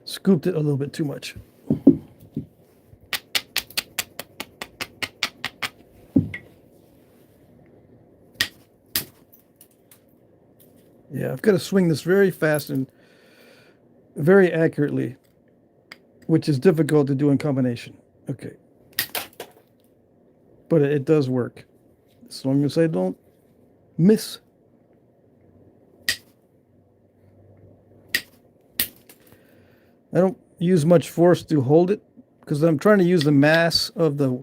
scooped it a little bit too much. Yeah, I've got to swing this very fast and very accurately, which is difficult to do in combination. Okay. But it does work. As long as I don't miss. I don't use much force to hold it because I'm trying to use the mass of the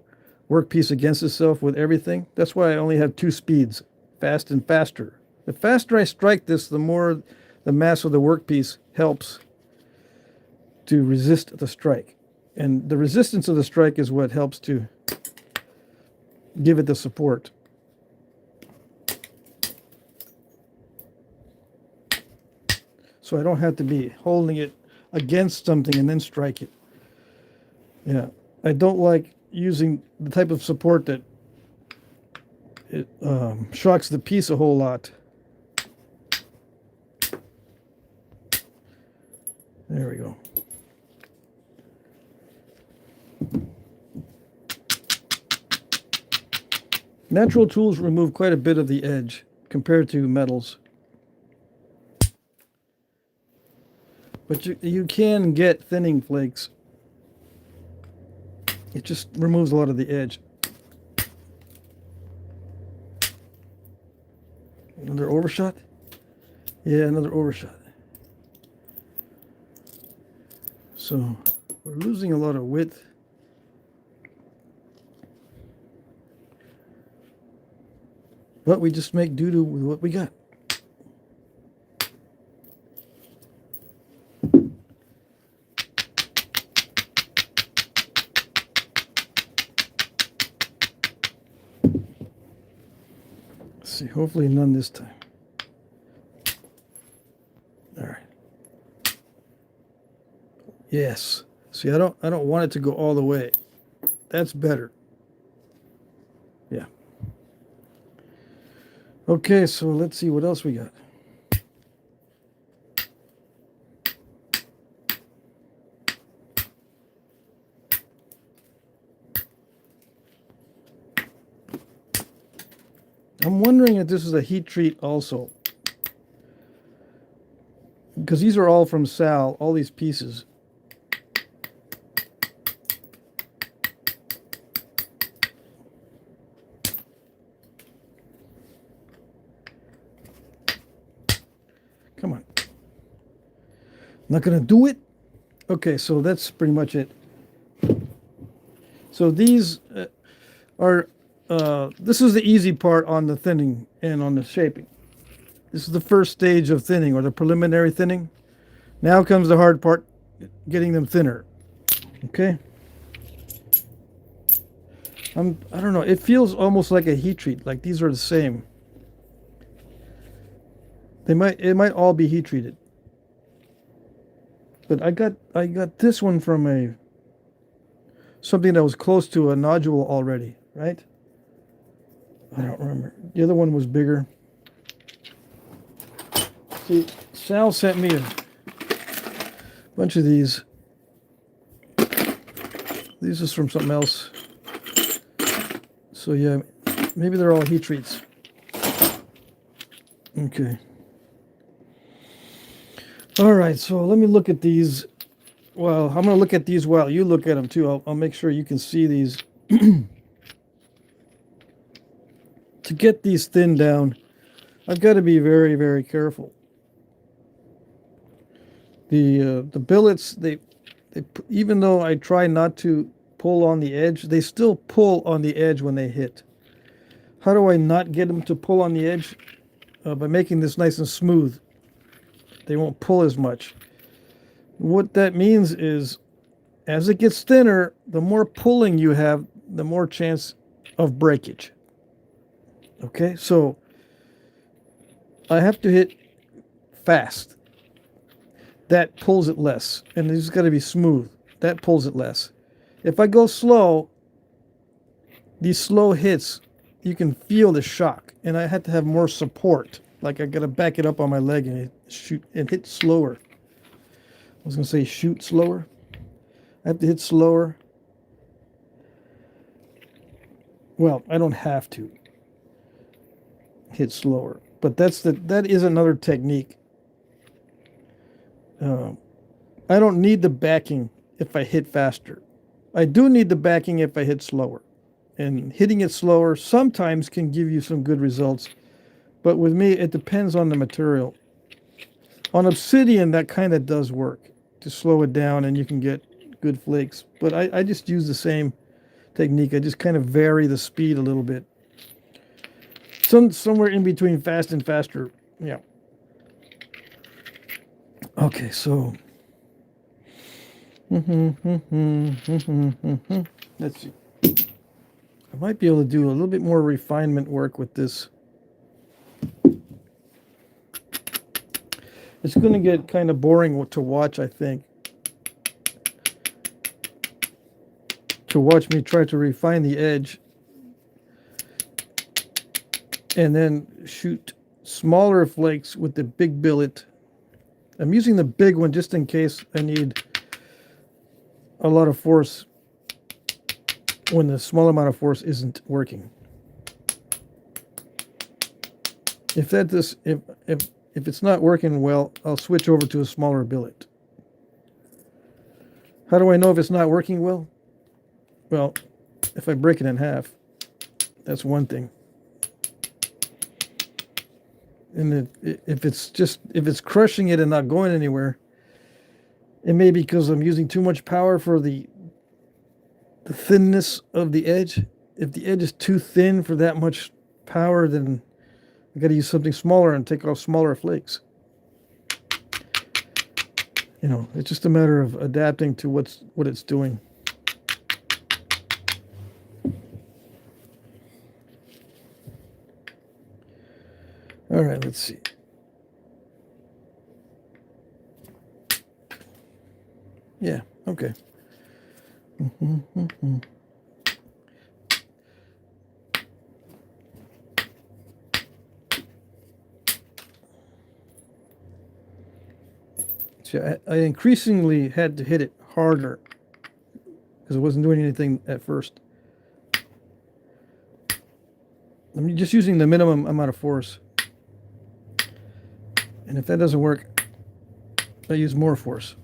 workpiece against itself with everything. That's why I only have 2 speeds, fast and faster. The faster I strike this, the more the mass of the workpiece helps to resist the strike. And the resistance of the strike is what helps to give it the support. So I don't have to be holding it against something and then strike it. Yeah, I don't like using the type of support that it shocks the piece a whole lot. There we go. Natural tools remove quite a bit of the edge compared to metals. But you can get thinning flakes. It just removes a lot of the edge. Another overshot? Yeah, another overshot. So we're losing a lot of width. But we just make do with what we got. Let's see, hopefully none this time. All right. Yes. See, I don't want it to go all the way. That's better. Yeah. Okay, so let's see what else we got. I'm wondering if this is a heat treat also. Because these are all from Sal, all these pieces. Come on. Not going to do it? Okay, so that's pretty much it. So these are, this is the easy part on the thinning and on the shaping. This is the first stage of thinning, or the preliminary thinning. Now comes the hard part, getting them thinner. Okay? I don't know, it feels almost like a heat treat, like these are the same. It might all be heat treated. But I got this one from something that was close to a nodule already, right? I don't remember. The other one was bigger. See, Sal sent me a bunch of these. These is from something else. So yeah, maybe they're all heat treats. Okay. All right, so let me look at these. Well, I'm going to look at these while you look at them too. I'll make sure you can see these. To get these thinned down, I've got to be very, very careful. The billets, they even though I try not to pull on the edge, they still pull on the edge when they hit. How do I not get them to pull on the edge? By making this nice and smooth. They won't pull as much. What that means is, as it gets thinner, the more pulling you have, the more chance of breakage. Okay, so I have to hit fast. That pulls it less. And it's got to be smooth. That pulls it less. If I go slow, these slow hits, you can feel the shock. And I had to have more support. Like I got to back it up on my leg and shoot and hit slower. I was going to say shoot slower. I have to hit slower. Well, I don't have to hit slower, but that is another technique. I don't need the backing if I hit faster. I do need the backing if I hit slower. And hitting it slower sometimes can give you some good results. But with me, it depends on the material. On obsidian, that kind of does work to slow it down and you can get good flakes. But I just use the same technique. I just kind of vary the speed a little bit. Somewhere in between fast and faster. Yeah. Okay, so. Let's see. I might be able to do a little bit more refinement work with this. It's going to get kind of boring to watch, I think. To watch me try to refine the edge. And then shoot smaller flakes with the big billet. I'm using the big one just in case I need a lot of force when the small amount of force isn't working. If it's not working well, I'll switch over to a smaller billet. How do I know if it's not working well? Well, if I break it in half, that's one thing. And if it's crushing it and not going anywhere, it may be because I'm using too much power for the thinness of the edge. If the edge is too thin for that much power, then I got to use something smaller and take off smaller flakes. You know, it's just a matter of adapting to what it's doing. All right, let's see. Yeah, okay. See, I increasingly had to hit it harder because it wasn't doing anything at first. I'm just using the minimum amount of force. And if that doesn't work, I use more force.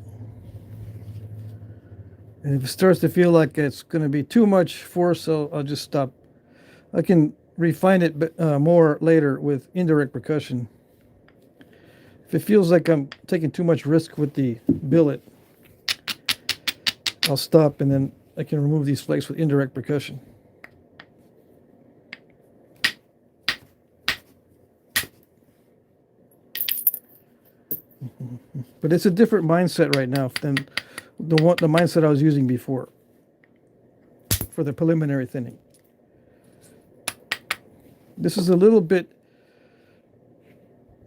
And if it starts to feel like it's going to be too much force, I'll just stop. I can refine it more later with indirect percussion. If it feels like I'm taking too much risk with the billet, I'll stop and then I can remove these flakes with indirect percussion. But it's a different mindset right now than the mindset I was using before for the preliminary thinning. This is a little bit,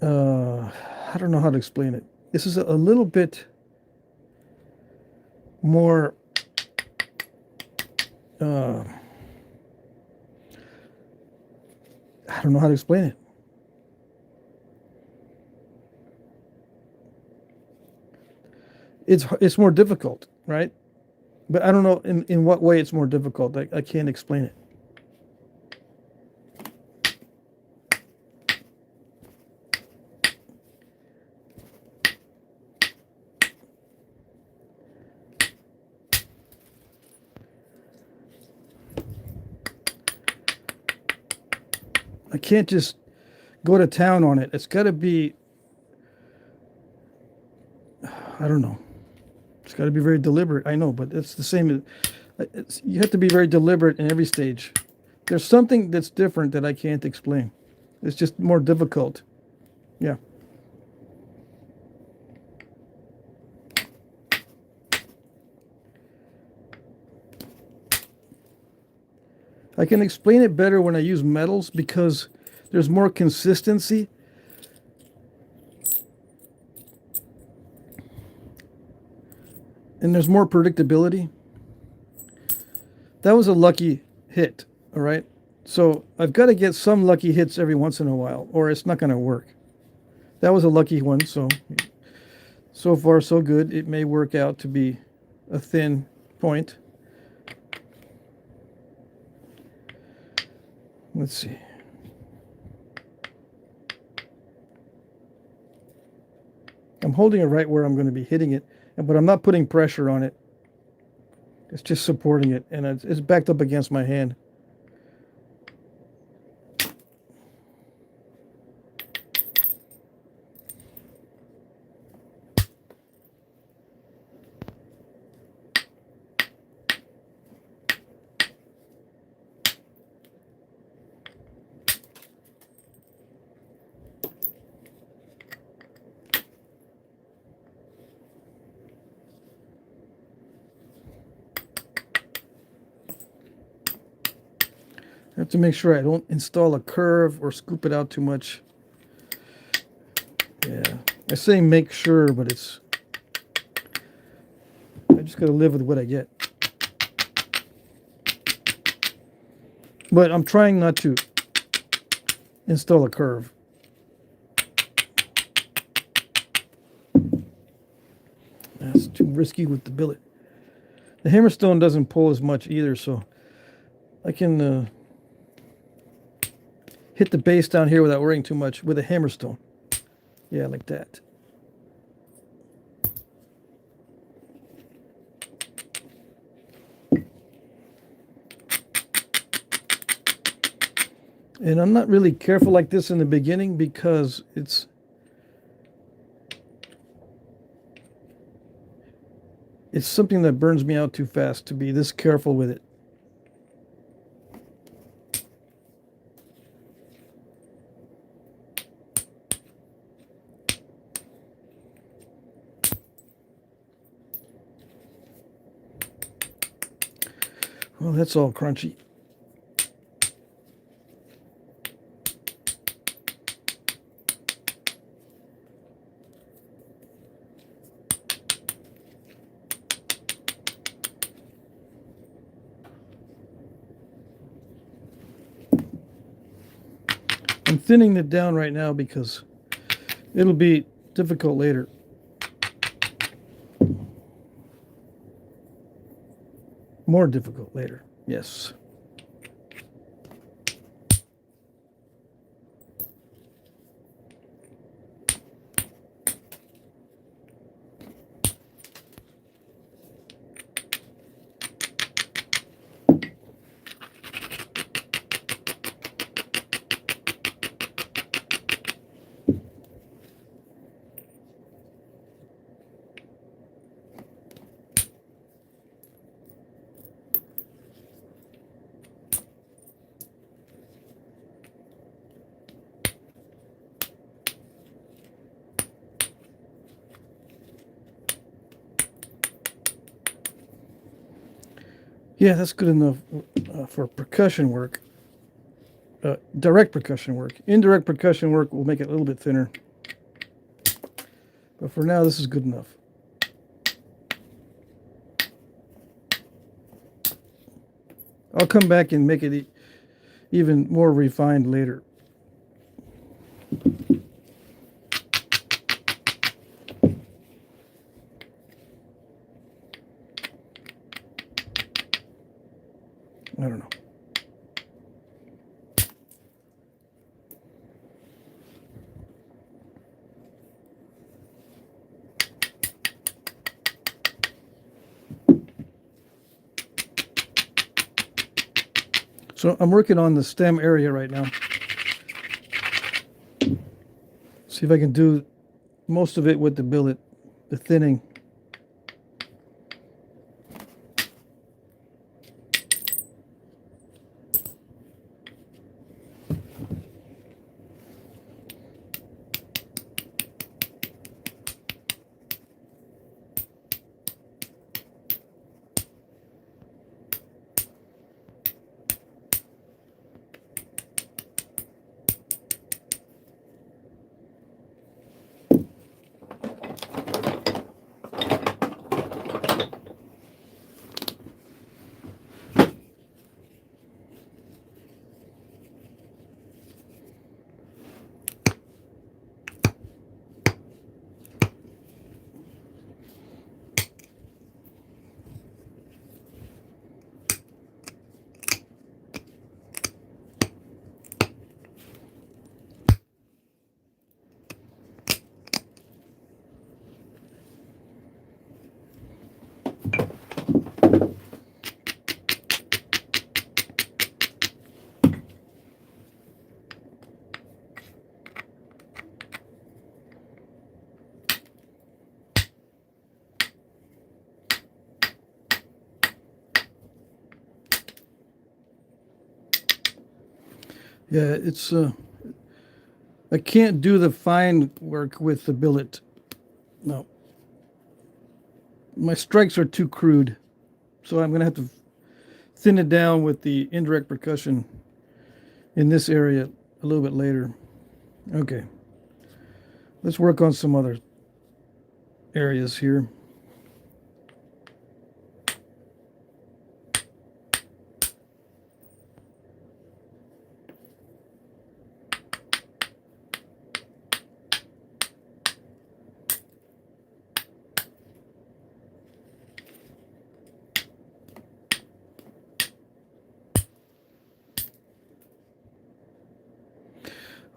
I don't know how to explain it. This is a little bit more, I don't know how to explain it. It's more difficult, right? But I don't know in what way it's more difficult. I can't explain it. I can't just go to town on it. It's got to be, I don't know. It's got to be very deliberate. I know, but it's the same. You have to be very deliberate in every stage. There's something that's different that I can't explain. It's just more difficult. Yeah. I can explain it better when I use metals because there's more consistency. And there's more predictability. That was a lucky hit, all right? So I've got to get some lucky hits every once in a while, or it's not going to work. That was a lucky one, so far so good. It may work out to be a thin point. Let's see. I'm holding it right where I'm going to be hitting it, but I'm not putting pressure on it. It's just supporting it, and it's backed up against my hand. I have to make sure I don't install a curve or scoop it out too much. Yeah, I say make sure, but I just got to live with what I get. But I'm trying not to install a curve. That's too risky with the billet. The hammerstone doesn't pull as much either, so I can hit the base down here without worrying too much with a hammerstone. Yeah, like that. And I'm not really careful like this in the beginning because it's something that burns me out too fast to be this careful with it. Well, that's all crunchy. I'm thinning it down right now because it'll be difficult later. More difficult later, yes. Yeah, that's good enough for percussion work. Direct percussion work. Indirect percussion work will make it a little bit thinner. But for now, this is good enough. I'll come back and make it even more refined later. I don't know. So I'm working on the stem area right now. See if I can do most of it with the billet, the thinning. Yeah, it's I can't do the fine work with the billet. No. My strikes are too crude. So I'm going to have to thin it down with the indirect percussion in this area a little bit later. Okay. Let's work on some other areas here.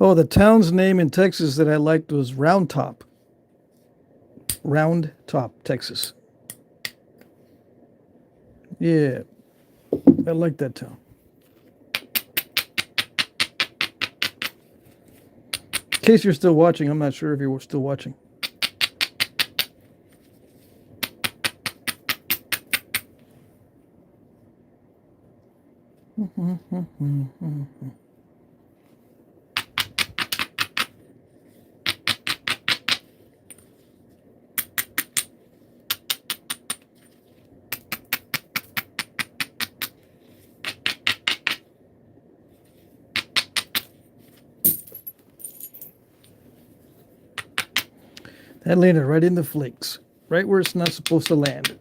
Oh, the town's name in Texas that I liked was Round Top. Round Top, Texas. Yeah, I like that town. In case you're still watching, I'm not sure if you're still watching. That landed right in the flakes, right where it's not supposed to land.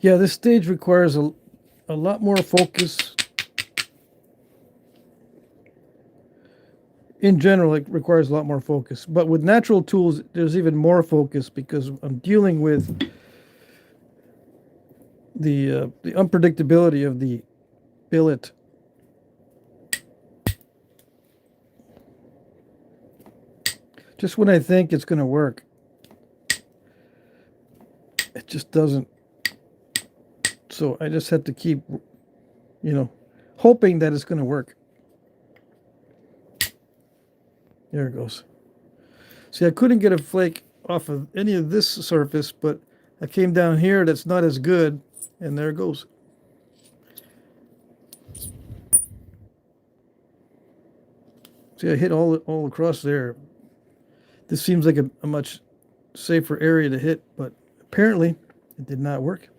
Yeah, this stage requires a lot more focus. In general, it requires a lot more focus. But with natural tools, there's even more focus because I'm dealing with the unpredictability of the billet. Just when I think it's going to work, it just doesn't. So I just have to keep, hoping that it's going to work. There it goes. See, I couldn't get a flake off of any of this surface, but I came down here that's not as good, and there it goes. See, I hit all across there. This seems like a much safer area to hit, but apparently it did not work.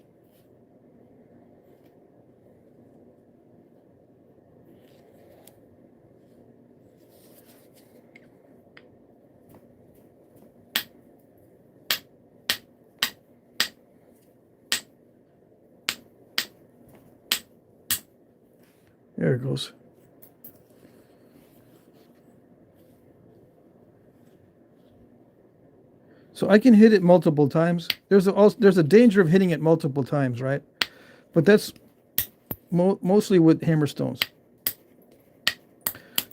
There it goes. So I can hit it multiple times. There's a danger of hitting it multiple times, right? But that's mostly with hammerstones.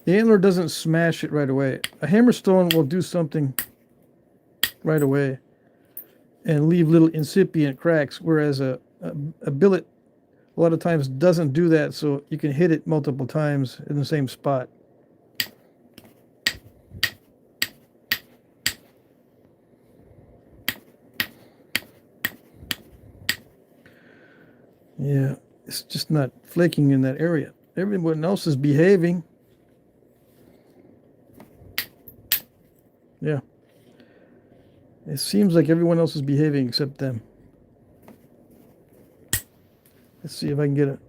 The antler doesn't smash it right away. A hammerstone will do something right away and leave little incipient cracks, whereas a billet a lot of times doesn't do that, so you can hit it multiple times in the same spot. Yeah, it's just not flaking in that area. Everyone else is behaving. Yeah. It seems like everyone else is behaving except them. Let's see if I can get it.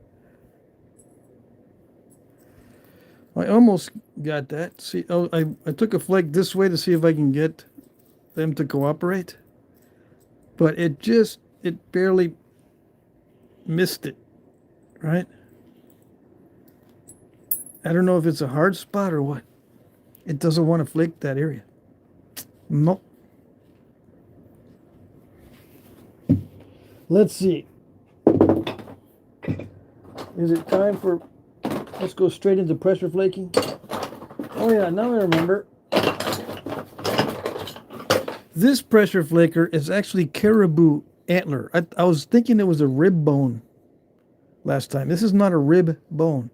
I almost got that. See, oh, I took a flake this way to see if I can get them to cooperate. But it barely missed it, right? I don't know if it's a hard spot or what. It doesn't want to flake that area. Nope. Let's see. Is it time for, let's go straight into pressure flaking. Oh yeah, now I remember. This pressure flaker is actually caribou antler. I was thinking it was a rib bone last time. This is not a rib bone.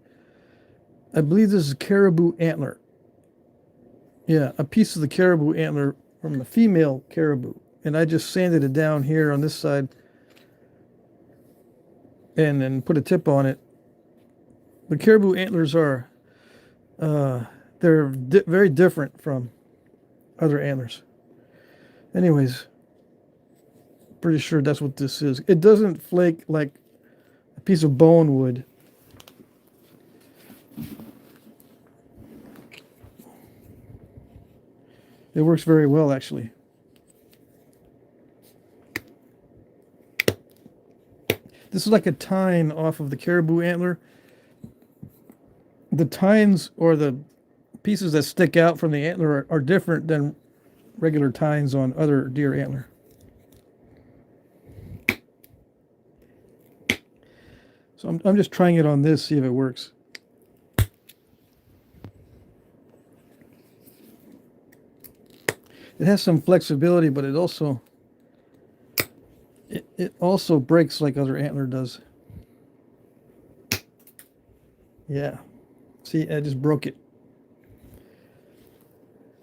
I believe this is caribou antler. Yeah, a piece of the caribou antler from the female caribou. And I just sanded it down here on this side and then put a tip on it. The caribou antlers are, they're very different from other antlers. Anyways, pretty sure that's what this is. It doesn't flake like a piece of bone would. It works very well, actually. This is like a tine off of the caribou antler. The tines, or the pieces that stick out from the antler, are different than regular tines on other deer antler. So I'm just trying it on this, see if it works. It has some flexibility, but it also breaks like other antler does. Yeah. See, I just broke it.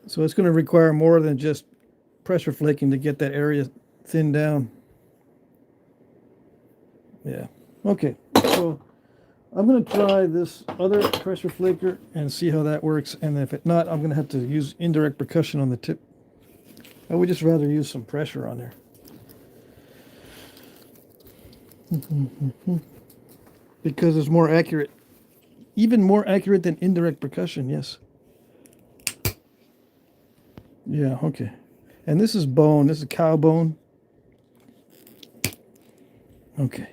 So it's going to require more than just pressure flaking to get that area thinned down. Yeah. Okay. So I'm going to try this other pressure flaker and see how that works. And if it not, I'm going to have to use indirect percussion on the tip. I would just rather use some pressure on there. Because it's more accurate. Even more accurate than indirect percussion, yes. Yeah, okay. And this is bone. This is cow bone. Okay.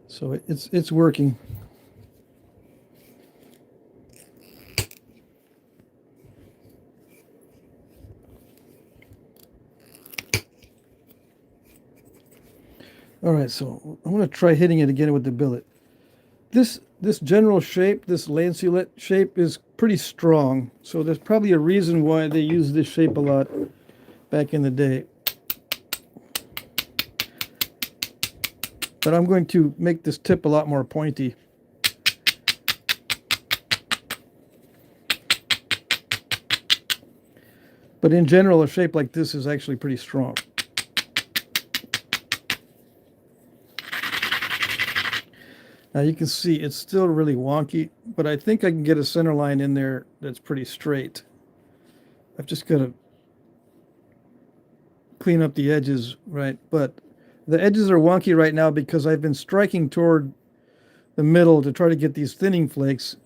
So it's working. All right, so I'm going to try hitting it again with the billet. This general shape, this lanceolate shape, is pretty strong. So there's probably a reason why they used this shape a lot back in the day. But I'm going to make this tip a lot more pointy. But in general, a shape like this is actually pretty strong. Now you can see it's still really wonky, but I think I can get a center line in there that's pretty straight. I've just got to clean up the edges, right? But the edges are wonky right now because I've been striking toward the middle to try to get these thinning flakes.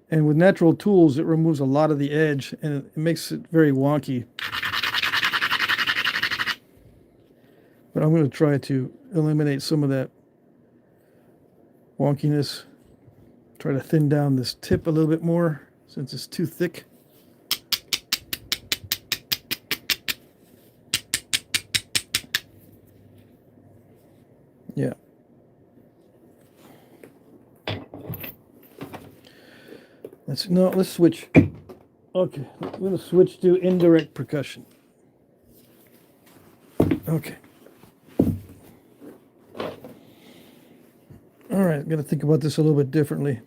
And with natural tools, it removes a lot of the edge and it makes it very wonky. But I'm going to try to eliminate some of that wonkiness. Try to thin down this tip a little bit more since it's too thick. Yeah. Let's switch. Okay, I'm going to switch to indirect percussion. Okay. All right, I'm going to think about this a little bit differently.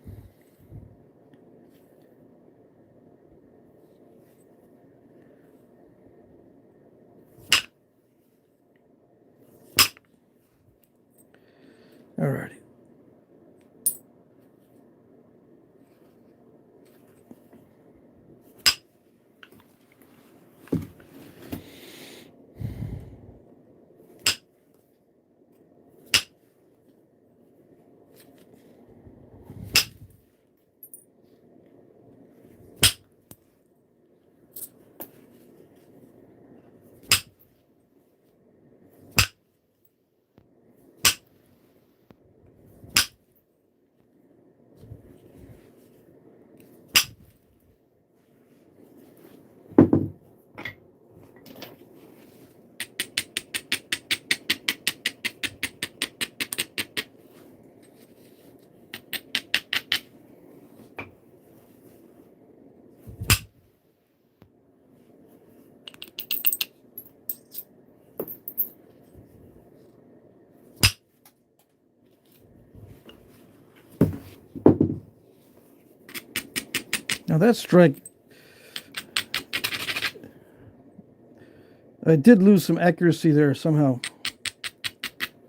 All righty. Now that strike, I did lose some accuracy there somehow.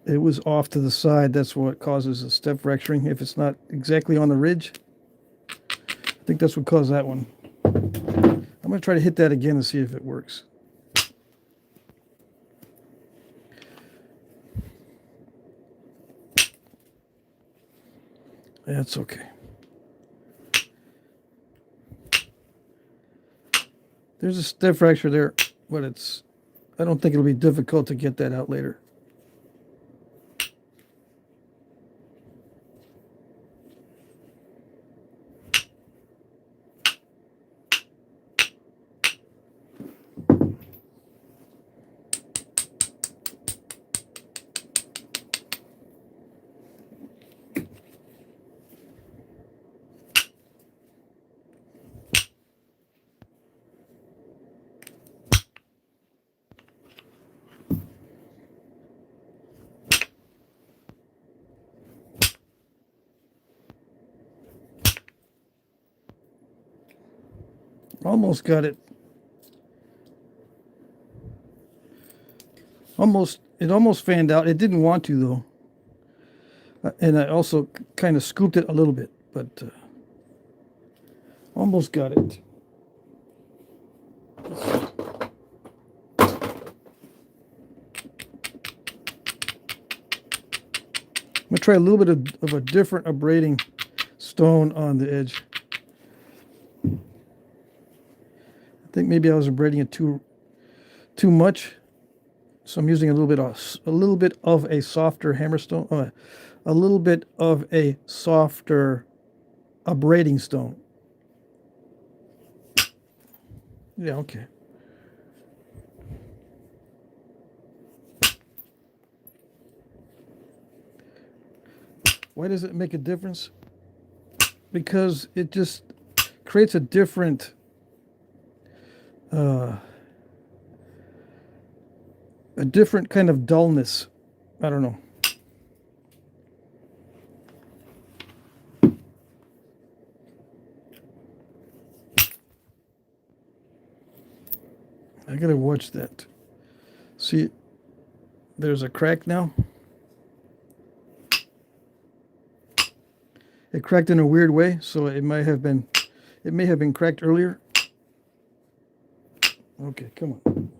It was off to the side. That's what causes a step fracturing if it's not exactly on the ridge. I think that's what caused that one. I'm going to try to hit that again and see if it works. That's okay. There's a step fracture there, but I don't think it'll be difficult to get that out later. Almost got it. It almost fanned out. It didn't want to though. And I also kind of scooped it a little bit, but almost got it. I'm going to try a little bit of a different abrading stone on the edge. I think maybe I was abrading it too much, so I'm using a little bit of a softer hammerstone, a little bit of a softer abrading stone. Yeah, okay. Why does it make a difference? Because it just creates a different kind of dullness. I don't know. I gotta watch that. See, there's a crack now. It cracked in a weird way, so it may have been cracked earlier. Okay, come on.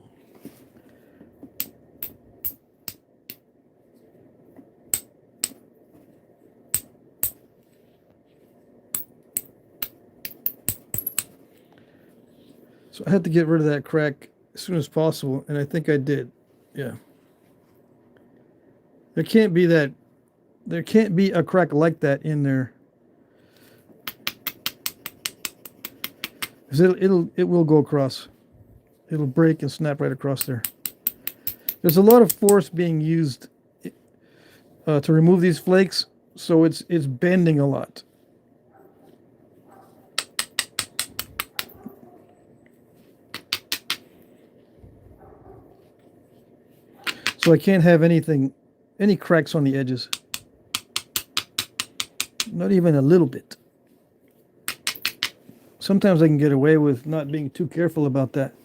So I had to get rid of that crack as soon as possible, and I think I did. Yeah. There can't be a crack like that in there. 'Cause it will go across. It'll break and snap right across there. There's a lot of force being used to remove these flakes, so it's bending a lot. So I can't have any cracks on the edges. Not even a little bit. Sometimes I can get away with not being too careful about that.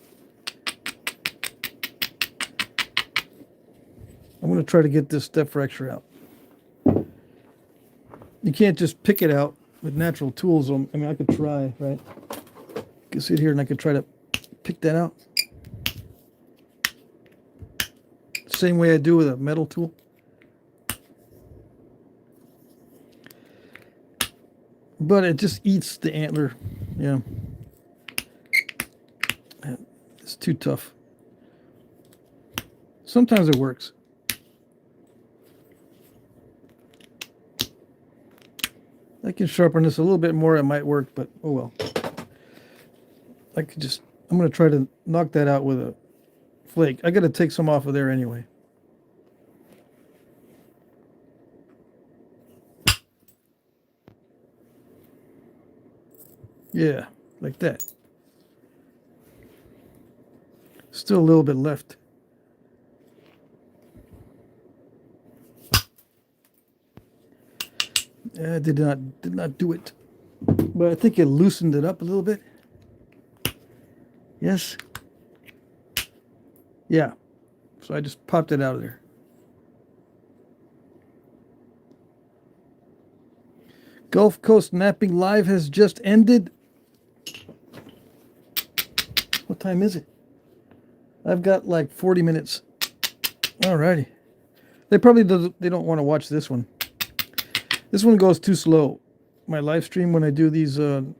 I'm going to try to get this step fracture out. You can't just pick it out with natural tools. I mean, I could try, right? I could sit here and I could try to pick that out. Same way I do with a metal tool. But it just eats the antler. Yeah. It's too tough. Sometimes it works. I can sharpen this a little bit more. It might work, but oh well. I'm going to try to knock that out with a flake. I got to take some off of there anyway. Yeah, like that. Still a little bit left. I did not do it, but I think it loosened it up a little bit. Yes. Yeah. So I just popped it out of there. Gulf Coast Knapping Live has just ended. What time is it? I've got like 40 minutes. Alrighty. They probably don't want to watch this one. This one goes too slow. My live stream when I do these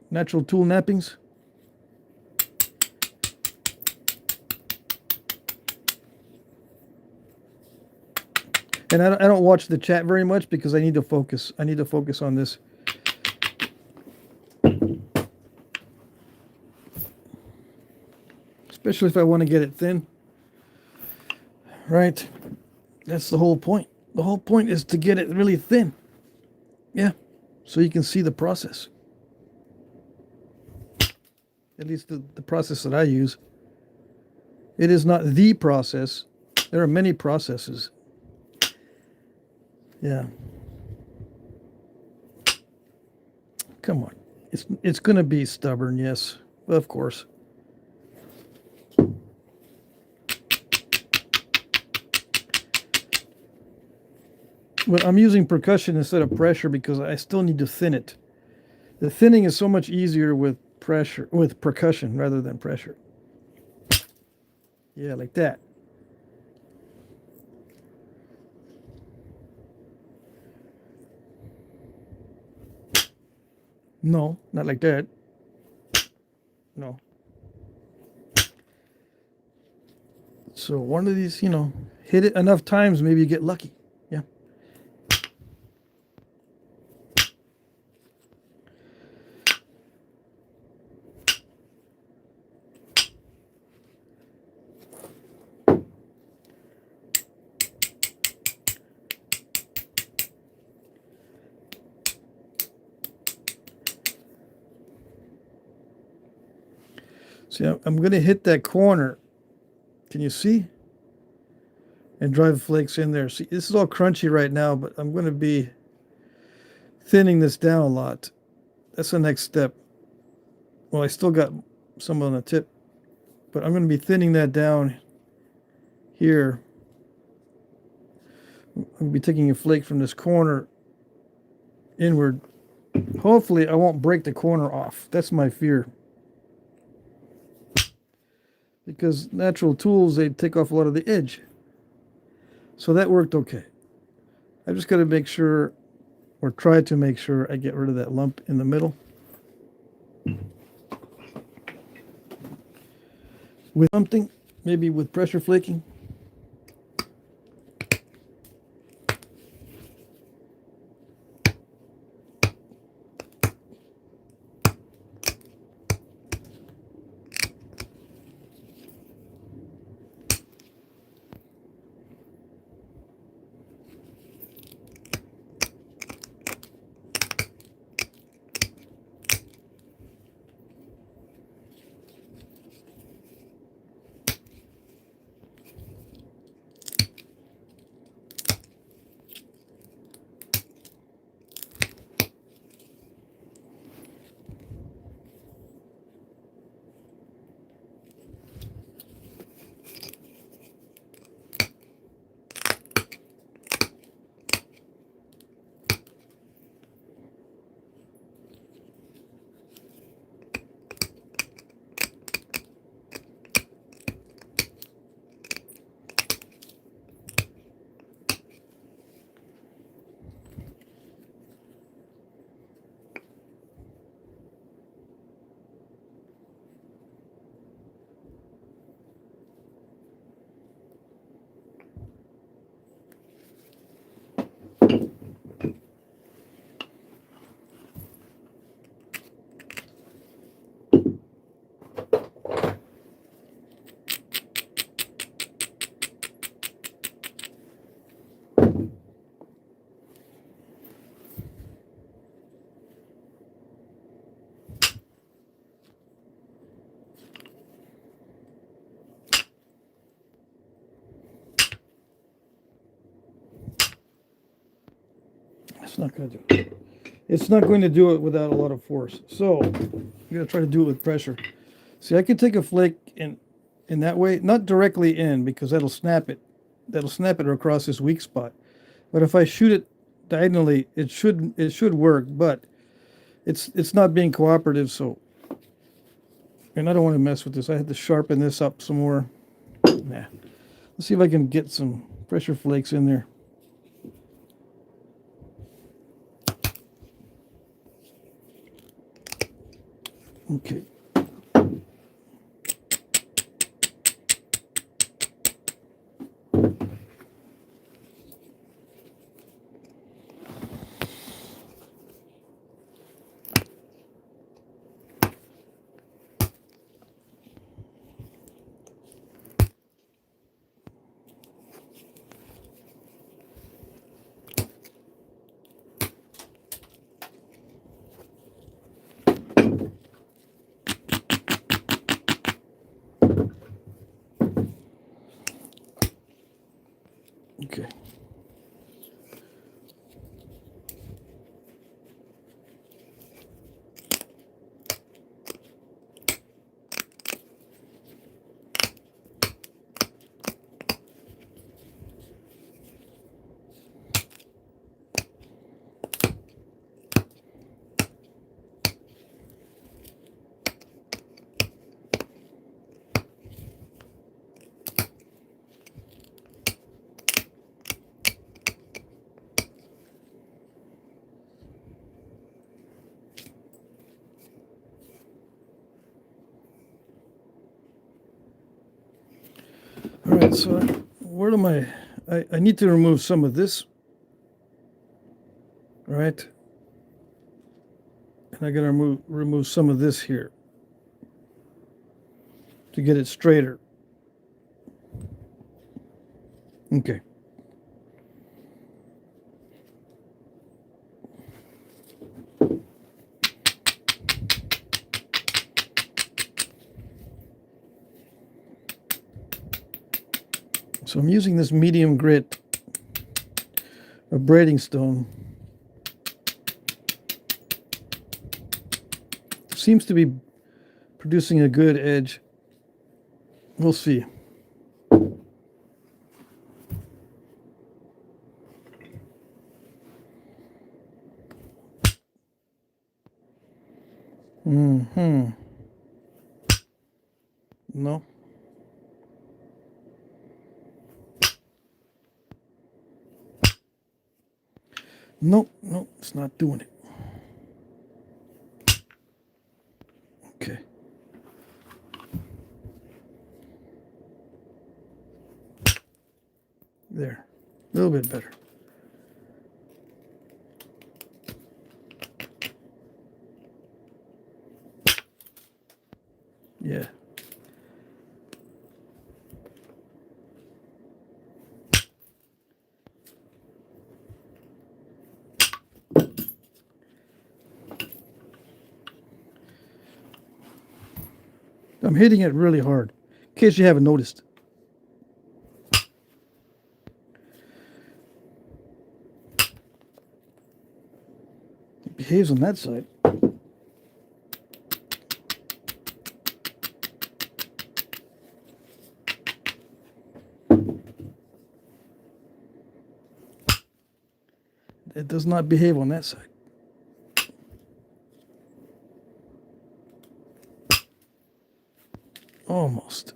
natural tool knappings. And I don't watch the chat very much because I need to focus. I need to focus on this. Especially if I want to get it thin. Right? That's the whole point. The whole point is to get it really thin. Yeah. So you can see the process. At least the process that I use. It is not the process. There are many processes. Yeah. Come on. It's going to be stubborn, yes. Of course. But I'm using percussion instead of pressure because I still need to thin it. The thinning is so much easier with percussion rather than pressure. Yeah, like that. No, not like that. No. So one of these, hit it enough times, maybe you get lucky. Yeah. See, I'm going to hit that corner. Can you see? And drive flakes in there. See, this is all crunchy right now, but I'm going to be thinning this down a lot. That's the next step. Well, I still got some on the tip, but I'm going to be thinning that down here. I'm going to be taking a flake from this corner inward. Hopefully, I won't break the corner off. That's my fear. Because natural tools, they take off a lot of the edge. So that worked okay. I just got to make sure, or try to make sure, I get rid of that lump in the middle. With something, maybe with pressure flaking. It's not going to do it. It's not going to do it without a lot of force. So I'm going to try to do it with pressure. See, I can take a flake in that way, not directly in, because that'll snap it. That'll snap it across this weak spot. But if I shoot it diagonally, it should work. But it's not being cooperative. So, and I don't want to mess with this. I had to sharpen this up some more. Nah. Let's see if I can get some pressure flakes in there. Okay. Okay. All right, so where am I need to remove some of this. All right. And I gotta remove some of this here to get it straighter. Okay. So I'm using this medium grit of braiding stone. Seems to be producing a good edge. We'll see. Mm-hmm. No. Nope, nope, it's not doing it. Okay. There. A little bit better. Yeah. I'm hitting it really hard, in case you haven't noticed. It behaves on that side. It does not behave on that side. Almost.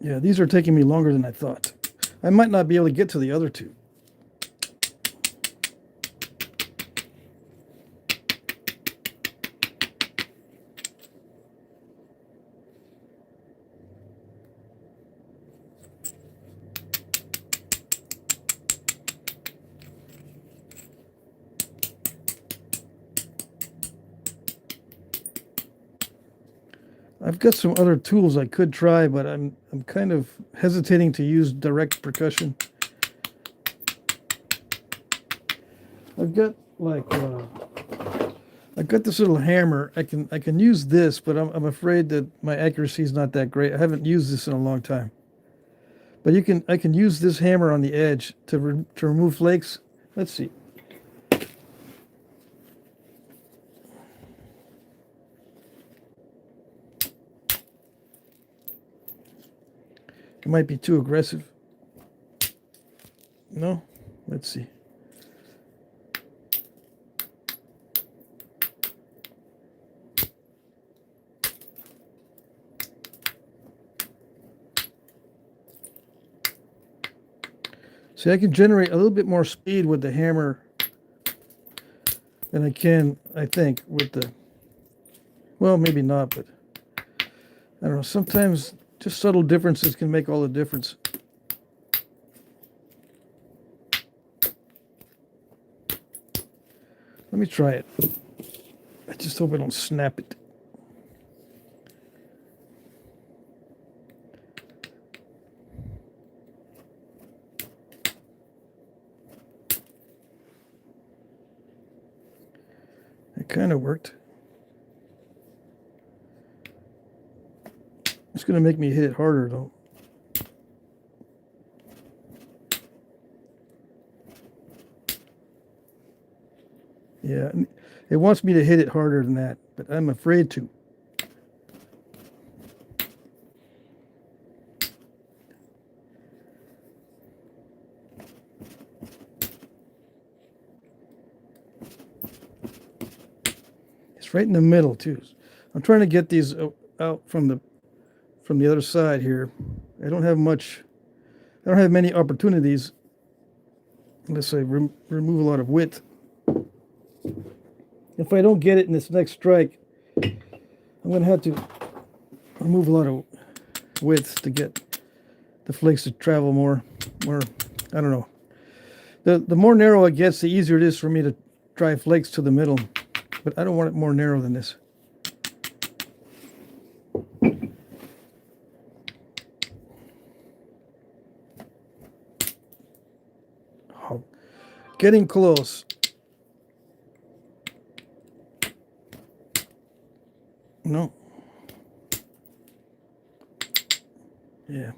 Yeah, these are taking me longer than I thought. I might not be able to get to the other two. I've got some other tools I could try, but I'm kind of hesitating to use direct percussion. I've got like I've got this little hammer. I can use this, but I'm afraid that my accuracy is not that great. I haven't used this in a long time. But I can use this hammer on the edge to remove flakes. Let's see. It might be too aggressive. No? Let's see. See, I can generate a little bit more speed with the hammer than I can, I think, with the... Well, maybe not, but... I don't know. Sometimes just subtle differences can make all the difference. Let me try it. I just hope I don't snap it. It kind of worked. It's going to make me hit it harder, though. Yeah, it wants me to hit it harder than that, but I'm afraid to. It's right in the middle too. I'm trying to get these out from the other side here. I don't have many opportunities unless I remove a lot of width. If I don't get it in this next strike, I'm going to have to remove a lot of width to get the flakes to travel more. I don't know. The more narrow it gets, the easier it is for me to drive flakes to the middle. But I don't want it more narrow than this. Oh, getting close. No. Yeah.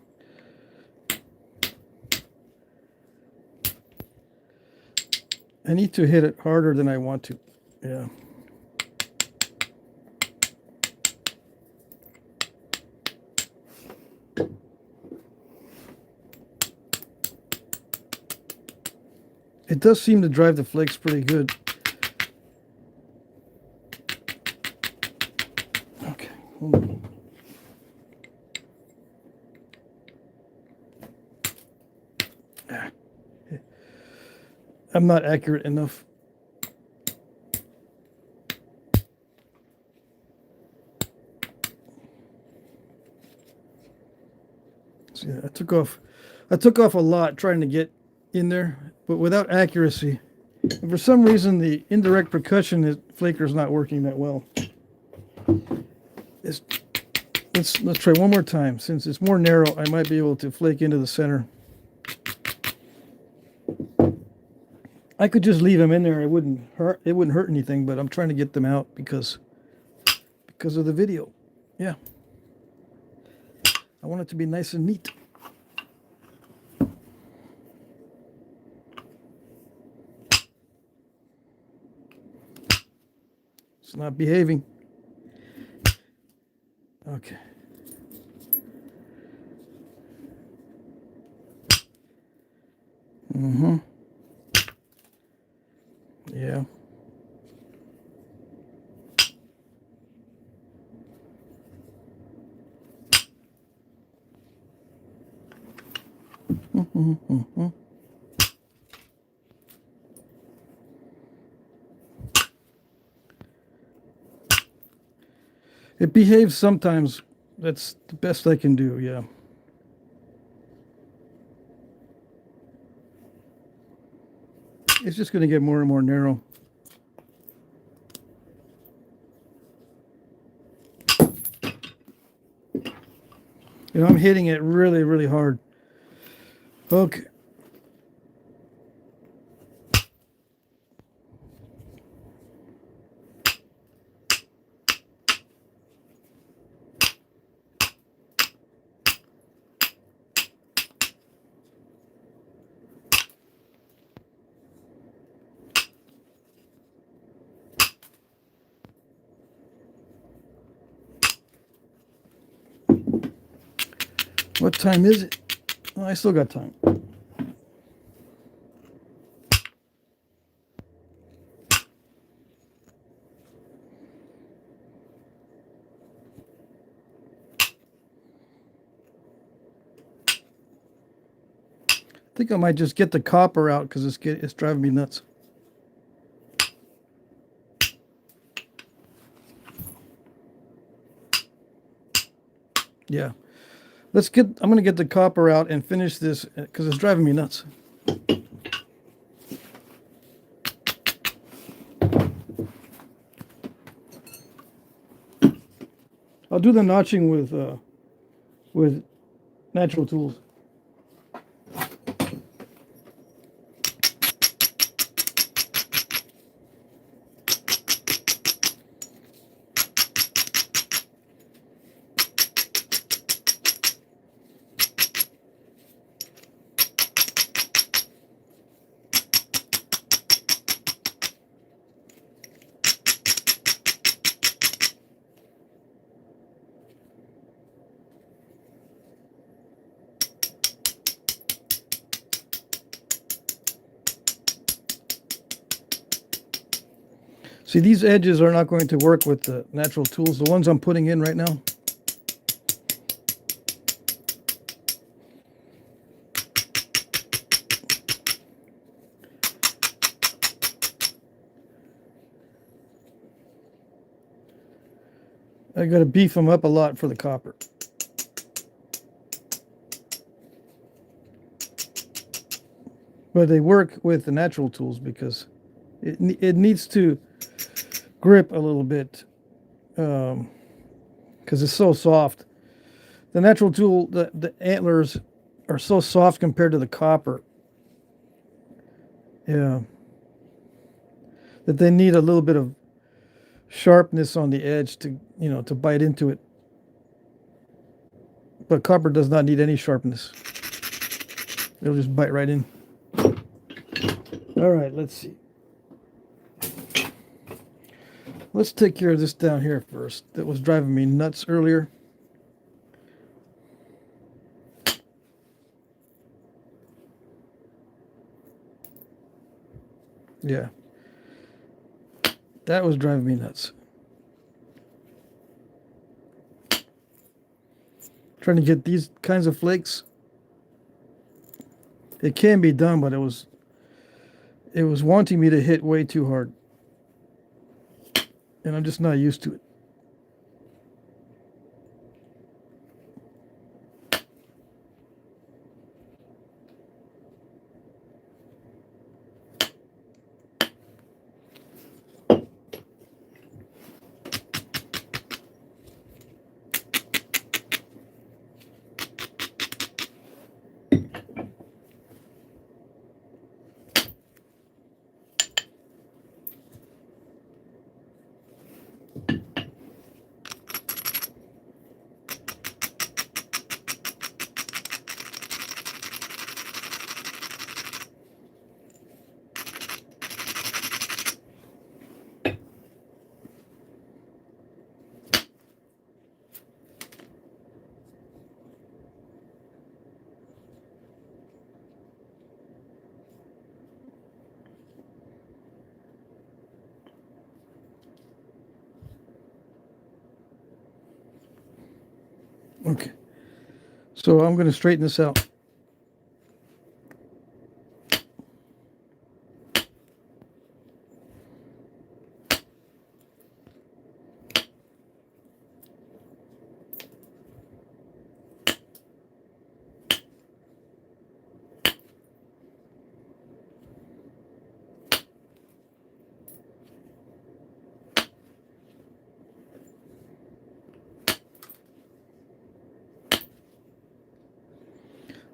I need to hit it harder than I want to. Yeah. It does seem to drive the flakes pretty good. Okay. Hold on. I'm not accurate enough. See, I took off a lot trying to get in there, but without accuracy. And for some reason, the indirect percussion flaker is not working that well. Let's try one more time. Since it's more narrow, I might be able to flake into the center. I could just leave them in there. It wouldn't hurt anything, but I'm trying to get them out because of the video. Yeah. I want it to be nice and neat. It's not behaving. Okay. Mm-hmm. Yeah. Mm-hmm. It behaves sometimes. That's the best I can do, yeah. It's just going to get more and more narrow. You know, I'm hitting it really, really hard. Okay. What time is it? Oh, I still got time. I think I might just get the copper out because it's driving me nuts. Yeah. I'm going to get the copper out and finish this because it's driving me nuts. I'll do the notching with natural tools. See, these edges are not going to work with the natural tools, the ones I'm putting in right now. I got to beef them up a lot for the copper. But they work with the natural tools because it needs to grip a little bit because it's so soft. The natural tool, the antlers are so soft compared to the copper. Yeah. That they need a little bit of sharpness on the edge to, to bite into it. But copper does not need any sharpness. It'll just bite right in. All right, let's see. Let's take care of this down here first. That was driving me nuts earlier. Yeah. That was driving me nuts. Trying to get these kinds of flakes. It can be done, but it was wanting me to hit way too hard. And I'm just not used to it. Okay. So I'm going to straighten this out.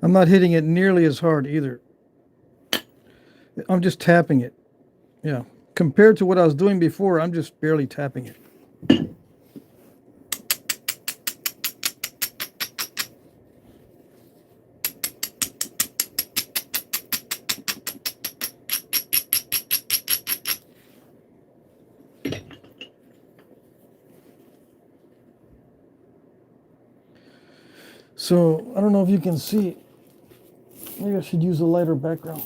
I'm not hitting it nearly as hard either. I'm just tapping it. Yeah. Compared to what I was doing before, I'm just barely tapping it. So, I don't know if you can see. Maybe I should use a lighter background.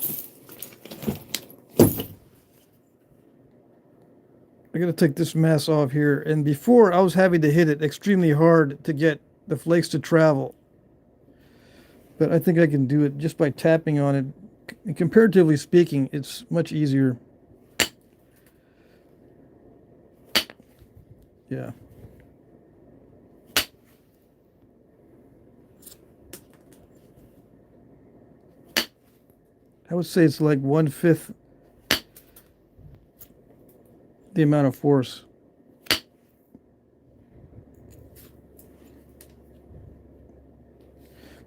I gotta take this mass off here. And before, I was having to hit it extremely hard to get the flakes to travel. But I think I can do it just by tapping on it. And comparatively speaking, it's much easier. Yeah. I would say it's like 1/5 the amount of force.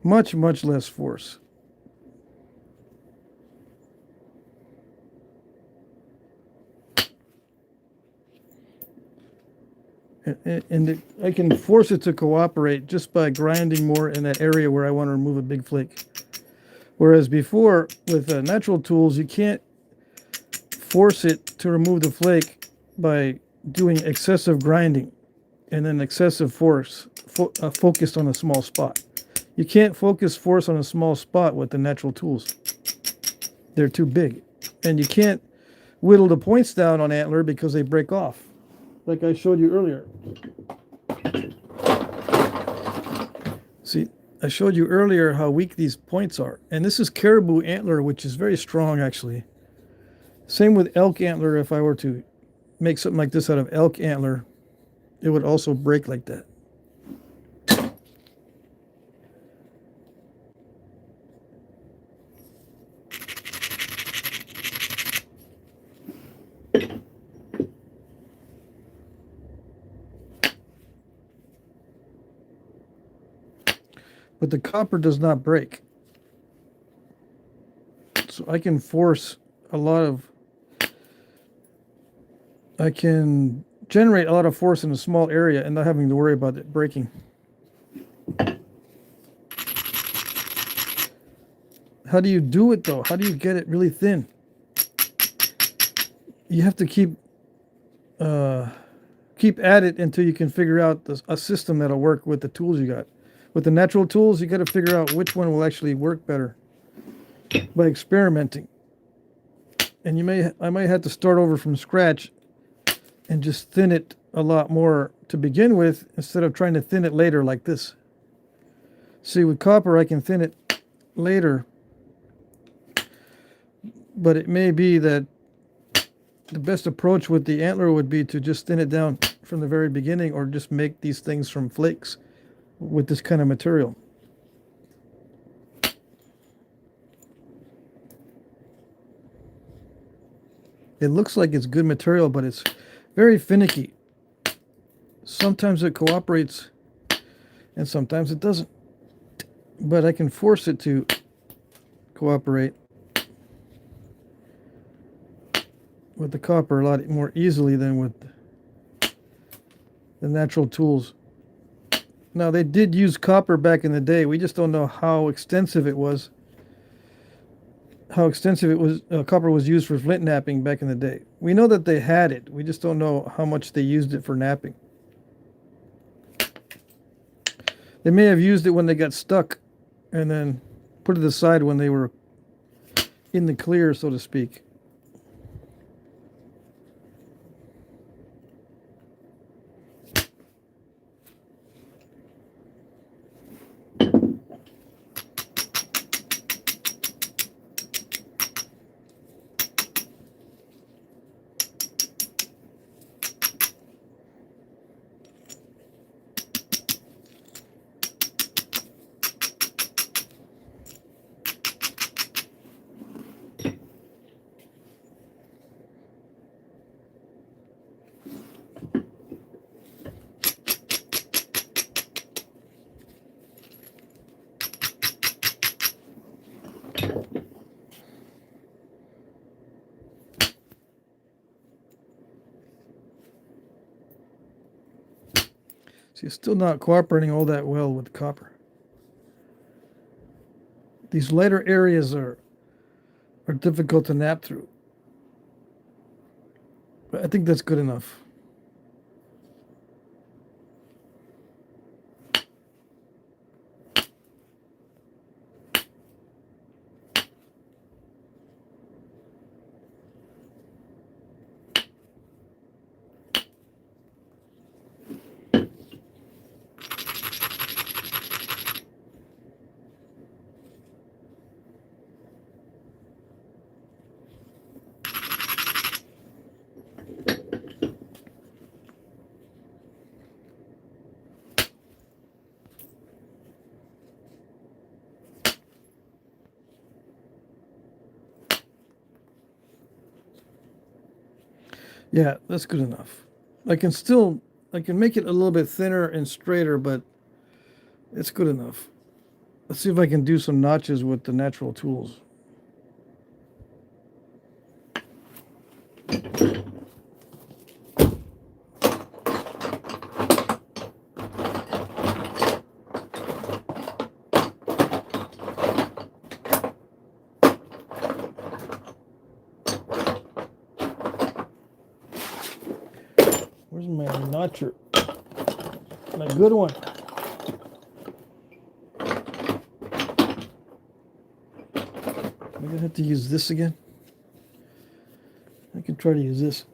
Much less force. And I can force it to cooperate just by grinding more in that area where I want to remove a big flake. Whereas before, with natural tools, you can't force it to remove the flake by doing excessive grinding and then excessive force focused on a small spot. You can't focus force on a small spot with the natural tools. They're too big. And you can't whittle the points down on Antler because they break off, like I showed you earlier. See, I showed you earlier how weak these points are. And this is caribou antler, which is very strong, actually. Same with elk antler. If I were to make something like this out of elk antler, it would also break like that. But the copper does not break. So I can force a lot of, I can generate a lot of force in a small area and not having to worry about it breaking. How do you do it though? How do you get it really thin? You have to keep at it until you can figure out a system that'll work with the tools you got. With the natural tools, you got to figure out which one will actually work better by experimenting. And I might have to start over from scratch and just thin it a lot more to begin with instead of trying to thin it later like this. See, with copper, I can thin it later, but it may be that the best approach with the antler would be to just thin it down from the very beginning, or just make these things from flakes with this kind of material. It looks like it's good material, but it's very finicky. Sometimes it cooperates and sometimes it doesn't. But I can force it to cooperate with the copper a lot more easily than with the natural tools. Now, they did use copper back in the day. We just don't know how extensive it was. Copper was used for flint knapping back in the day. We know that they had it. We just don't know how much they used it for knapping. They may have used it when they got stuck and then put it aside when they were in the clear, so to speak. See, it's still not cooperating all that well with the copper. These lighter areas are difficult to knap through. But I think that's good enough. Yeah, that's good enough. I can make it a little bit thinner and straighter, but it's good enough. Let's see if I can do some notches with the natural tools. Where's my notcher? My good one. I'm gonna have to use this again. I could try to use this.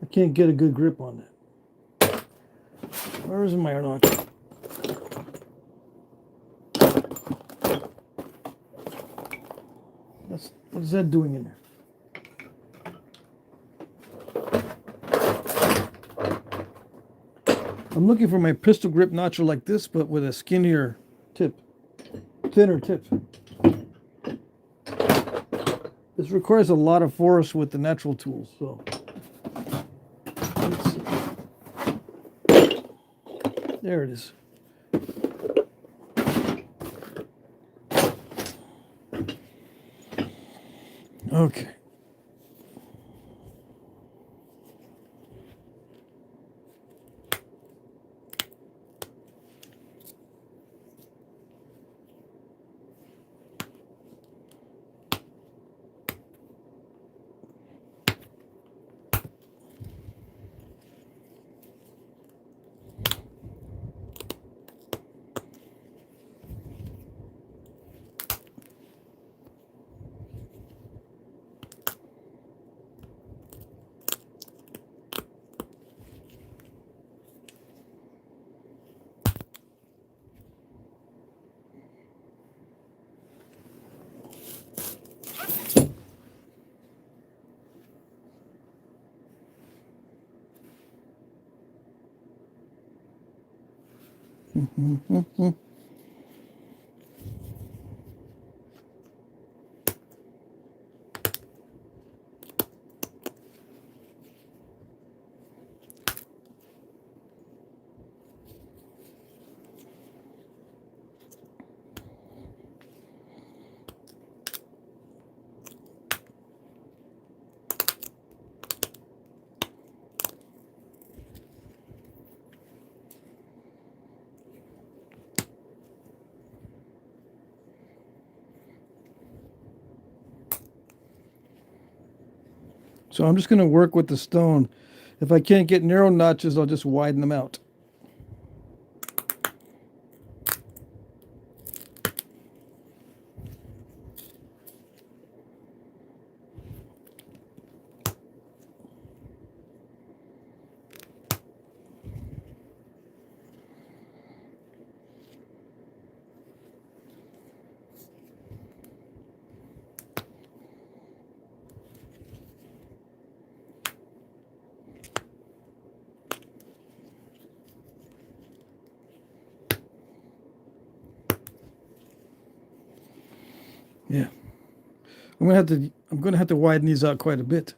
I can't get a good grip on that. Where is my notch? What is that doing in there? I'm looking for my pistol grip notcher like this, but with a skinnier tip, thinner tip. This requires a lot of force with the natural tools, so. Let's see. There it is. Okay. So I'm just going to work with the stone. If I can't get narrow notches, I'll just widen them out. Yeah. I'm gonna have to widen these out quite a bit.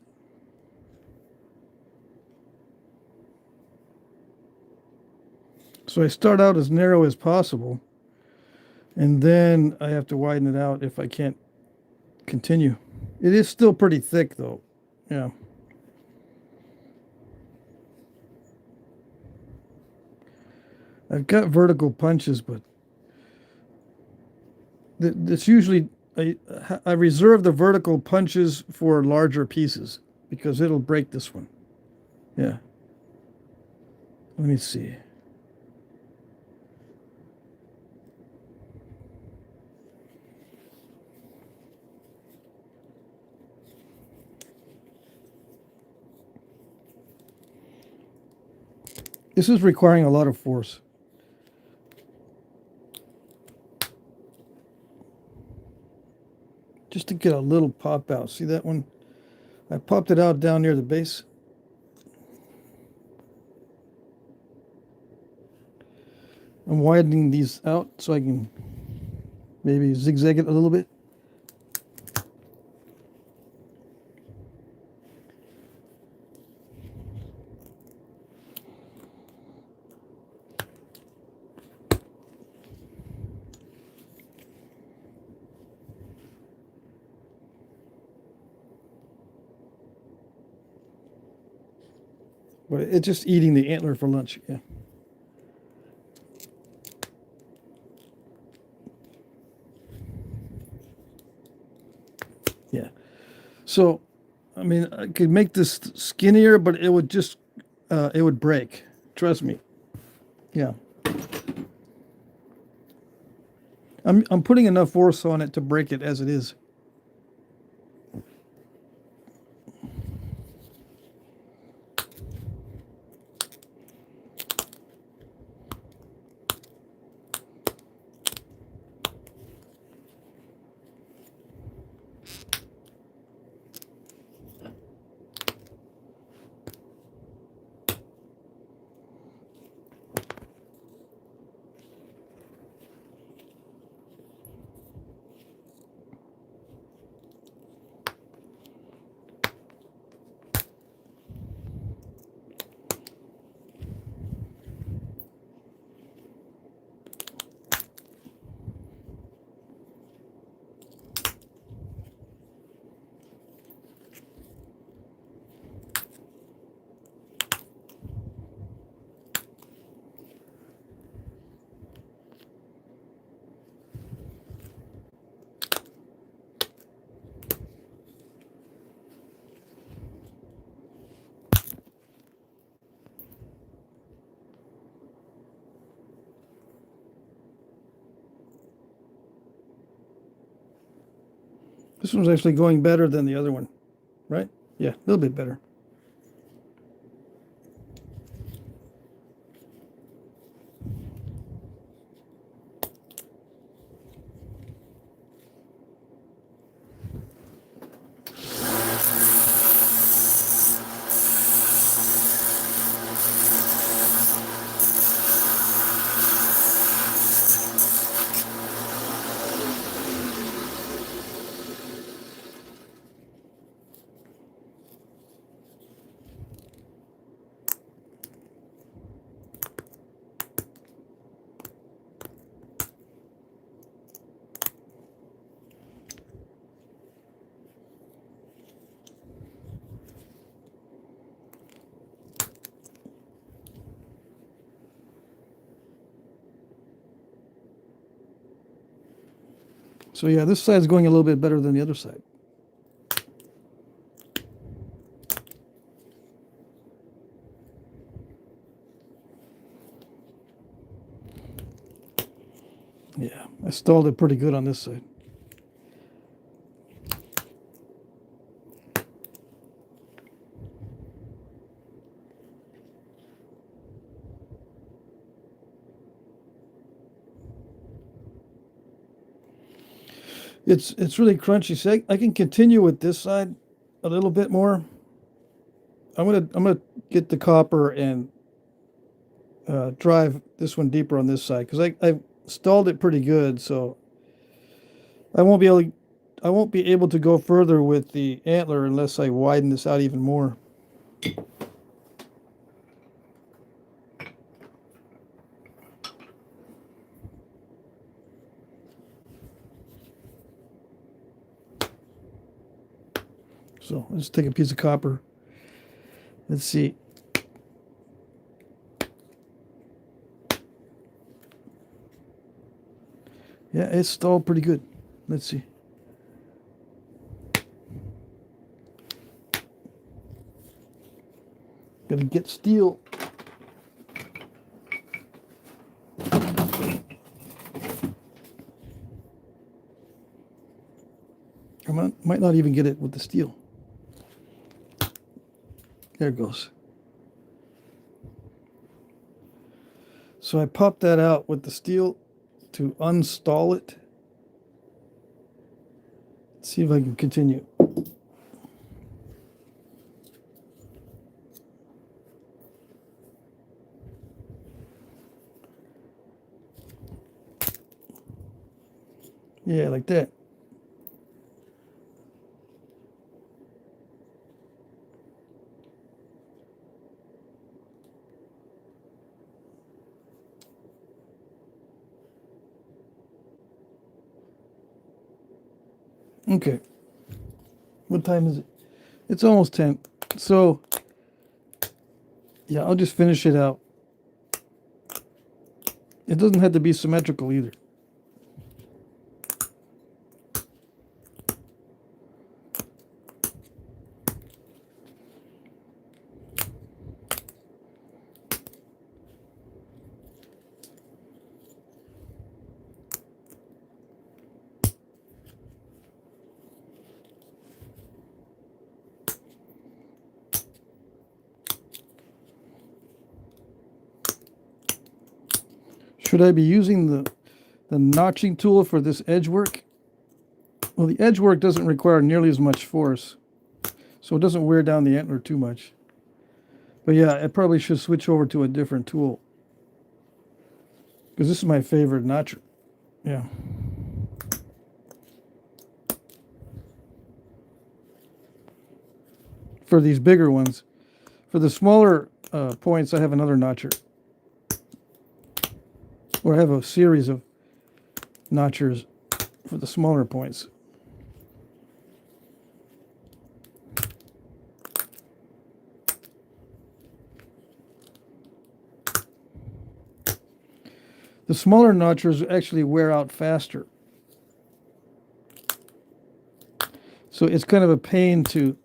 So I start out as narrow as possible, and then I have to widen it out if I can't continue. It is still pretty thick though. Yeah. I've got vertical punches, but it's usually I reserve the vertical punches for larger pieces because it'll break this one. Yeah. Let me see. This is requiring a lot of force. Just to get a little pop out. See that one? I popped it out down near the base. I'm widening these out so I can maybe zigzag it a little bit. But it's just eating the antler for lunch. Yeah. Yeah. So, I mean, I could make this skinnier, but it would just, it would break. Trust me. Yeah. I'm putting enough force on it to break it as it is. This one's actually going better than the other one, right? Yeah, a little bit better. So yeah, this side's going a little bit better than the other side. Yeah, I stalled it pretty good on this side. It's really crunchy. So I can continue with this side a little bit more. I'm gonna get the copper and drive this one deeper on this side because I stalled it pretty good. So I won't be able to go further with the antler unless I widen this out even more. So let's take a piece of copper. Let's see. Yeah, it's stalled pretty good. Let's see. Gotta get steel. Might not even get it with the steel. There it goes. So I popped that out with the steel to unstall it. Let's see if I can continue. Yeah, like that. Okay. What time is it? It's almost 10. So, Yeah, I'll just finish it out. It doesn't have to be symmetrical either. Should I be using the notching tool for this edge work? Well, the edge work doesn't require nearly as much force, so it doesn't wear down the antler too much. But yeah, I probably should switch over to a different tool, because this is my favorite notcher. Yeah. For these bigger ones. For the smaller points, I have another notcher. Or I have a series of notchers for the smaller points. The smaller notchers actually wear out faster. So it's kind of a pain to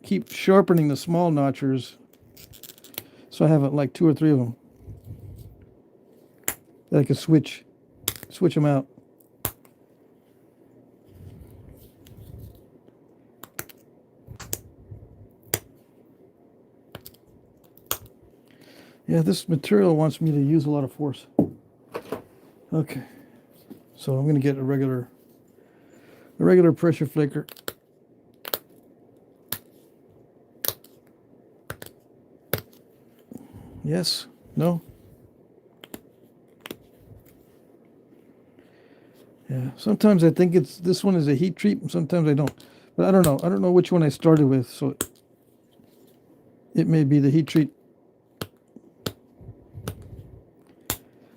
keep sharpening the small notchers. So I have like 2 or 3 of them that I can switch them out. Yeah, this material wants me to use a lot of force. Okay, so I'm going to get a regular pressure flaker. Yes? No? Yeah, sometimes I think this one is a heat treat, and sometimes I don't. But I don't know. I don't know which one I started with, so it may be the heat treat.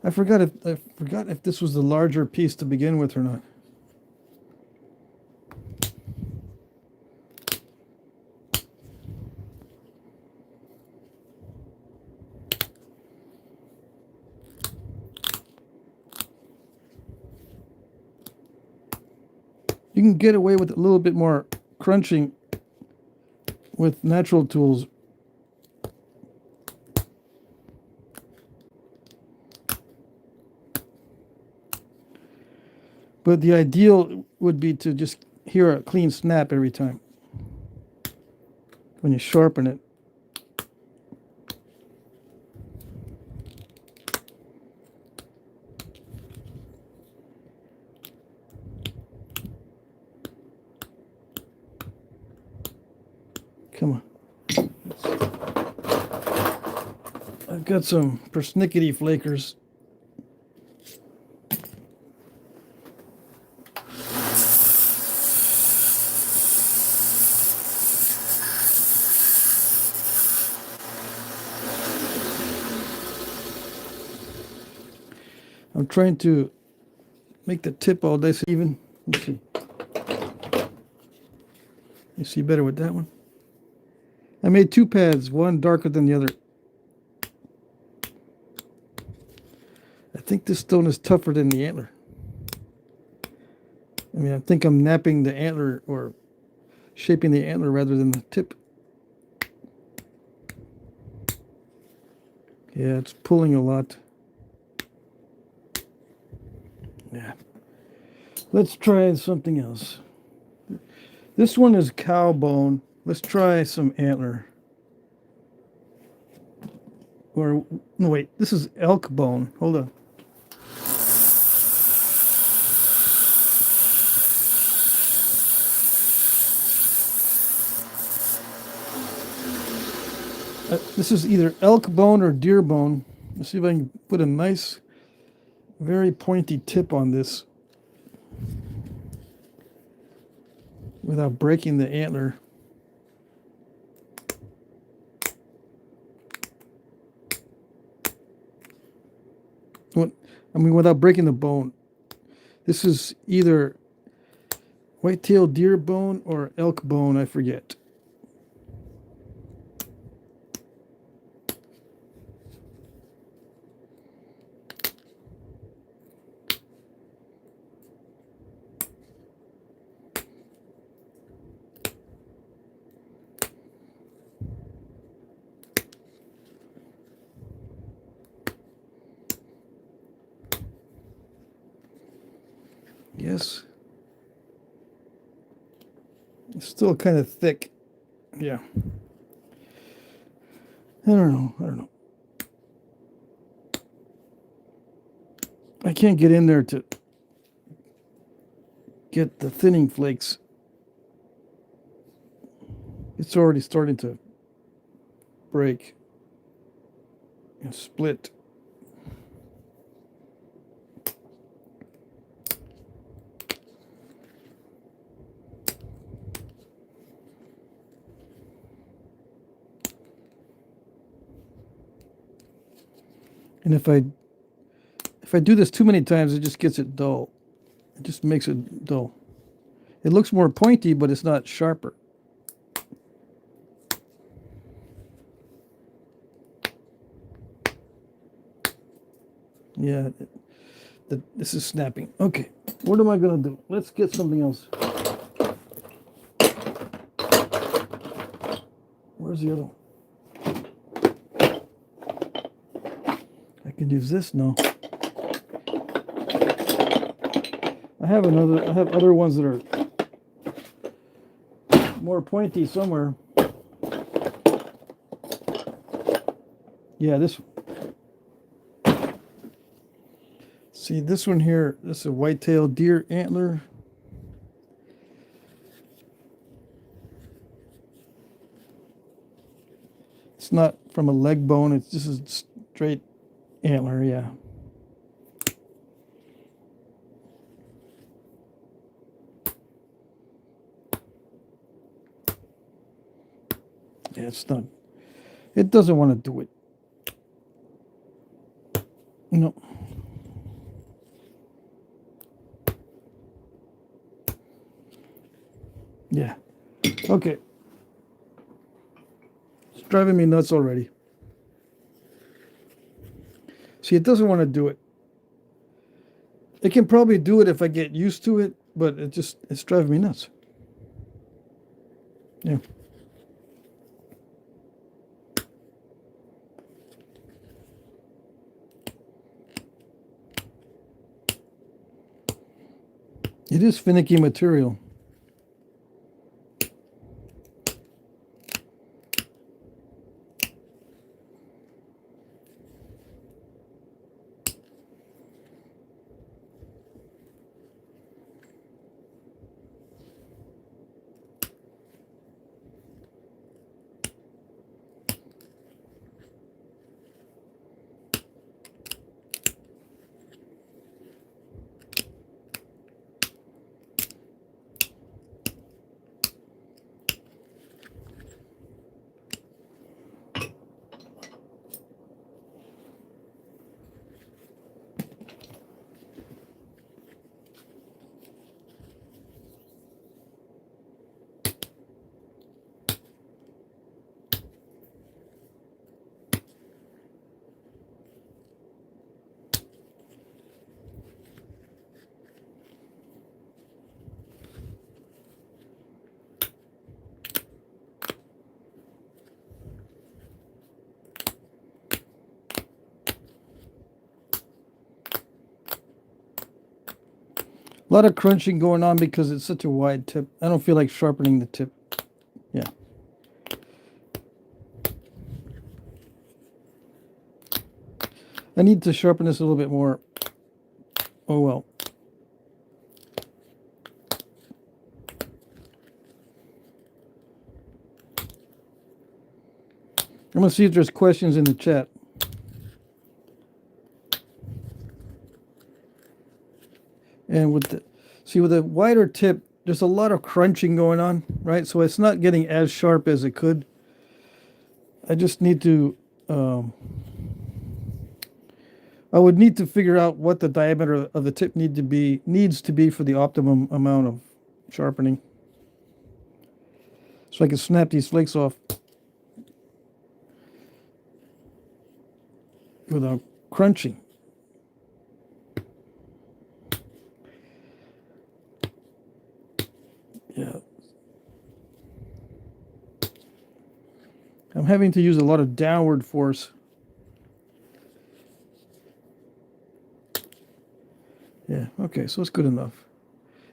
I forgot if this was the larger piece to begin with or not. You can get away with a little bit more crunching with natural tools. But the ideal would be to just hear a clean snap every time when you sharpen it. Come on. I've got some persnickety flakers. I'm trying to make the tip all nice and even. Let's see. You see better with that one? I made 2 pads, one darker than the other. I think this stone is tougher than the antler. I mean, I think I'm napping the antler or shaping the antler rather than the tip. Yeah, it's pulling a lot. Yeah. Let's try something else. This one is cow bone. Let's try some antler. Or, no, wait, this is elk bone. Hold on. This is either elk bone or deer bone. Let's see if I can put a nice, very pointy tip on this without breaking the antler. I mean, without breaking the bone. This is either white-tailed deer bone or elk bone, I forget. Yes. It's still kind of thick. Yeah. I don't know. I can't get in there to get the thinning flakes. It's already starting to break and split. And if I do this too many times, it just gets it dull. It just makes it dull. It looks more pointy, but it's not sharper. Yeah, this is snapping. Okay, what am I going to do? Let's get something else. Where's the other one? I can use this now. I have other ones that are more pointy somewhere. Yeah, this one. See, this one here, this is a white-tailed deer antler. It's not from a leg bone, it's just a straight antler, yeah. Yeah, it's not. It doesn't want to do it. No. Yeah. Okay. It's driving me nuts already. See, it doesn't want to do it. It can probably do it if I get used to it, but it's driving me nuts. Yeah. It is finicky material. A lot of crunching going on because it's such a wide tip. I don't feel like sharpening the tip. Yeah. I need to sharpen this a little bit more. Oh well. I'm going to see if there's questions in the chat. And with the wider tip, there's a lot of crunching going on, right? So it's not getting as sharp as it could. I just need to, I would need to figure out what the diameter of the tip needs to be for the optimum amount of sharpening. So I can snap these flakes off without crunching. Yeah. I'm having to use a lot of downward force. Yeah, okay, so it's good enough.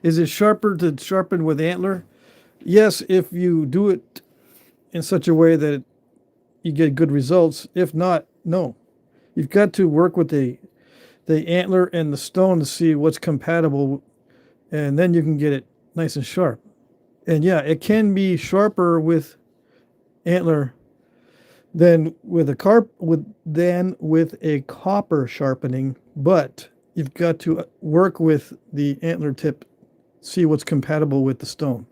Is it sharper to sharpen with Antler? Yes, if you do it in such a way that you get good results. If not, no. You've got to work with the Antler and the stone to see what's compatible, and then you can get it nice and sharp. And yeah, it can be sharper with Antler than with a copper sharpening, but you've got to work with the Antler tip, see what's compatible with the stone.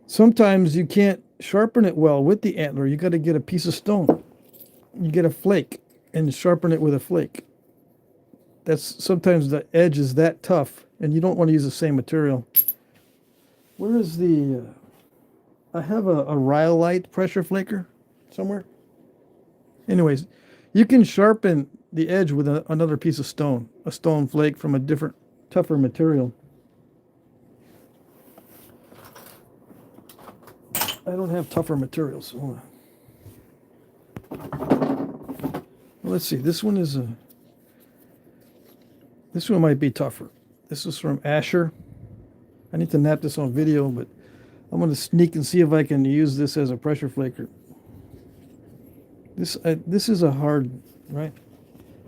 Sometimes you can't sharpen it well with the Antler. You got to get a piece of stone. You get a flake and sharpen it with a flake. That's sometimes the edge is that tough, and you don't want to use the same material. Where is the? I have a Rhyolite pressure flaker somewhere. Anyways, you can sharpen the edge with another piece of stone, a stone flake from a different, tougher material. I don't have tougher materials. Hold on. Let's see. This one is a. This one might be tougher. This is from Asher. I need to nap this on video, but I'm going to sneak and see if I can use this as a pressure flaker. This is a hard, right?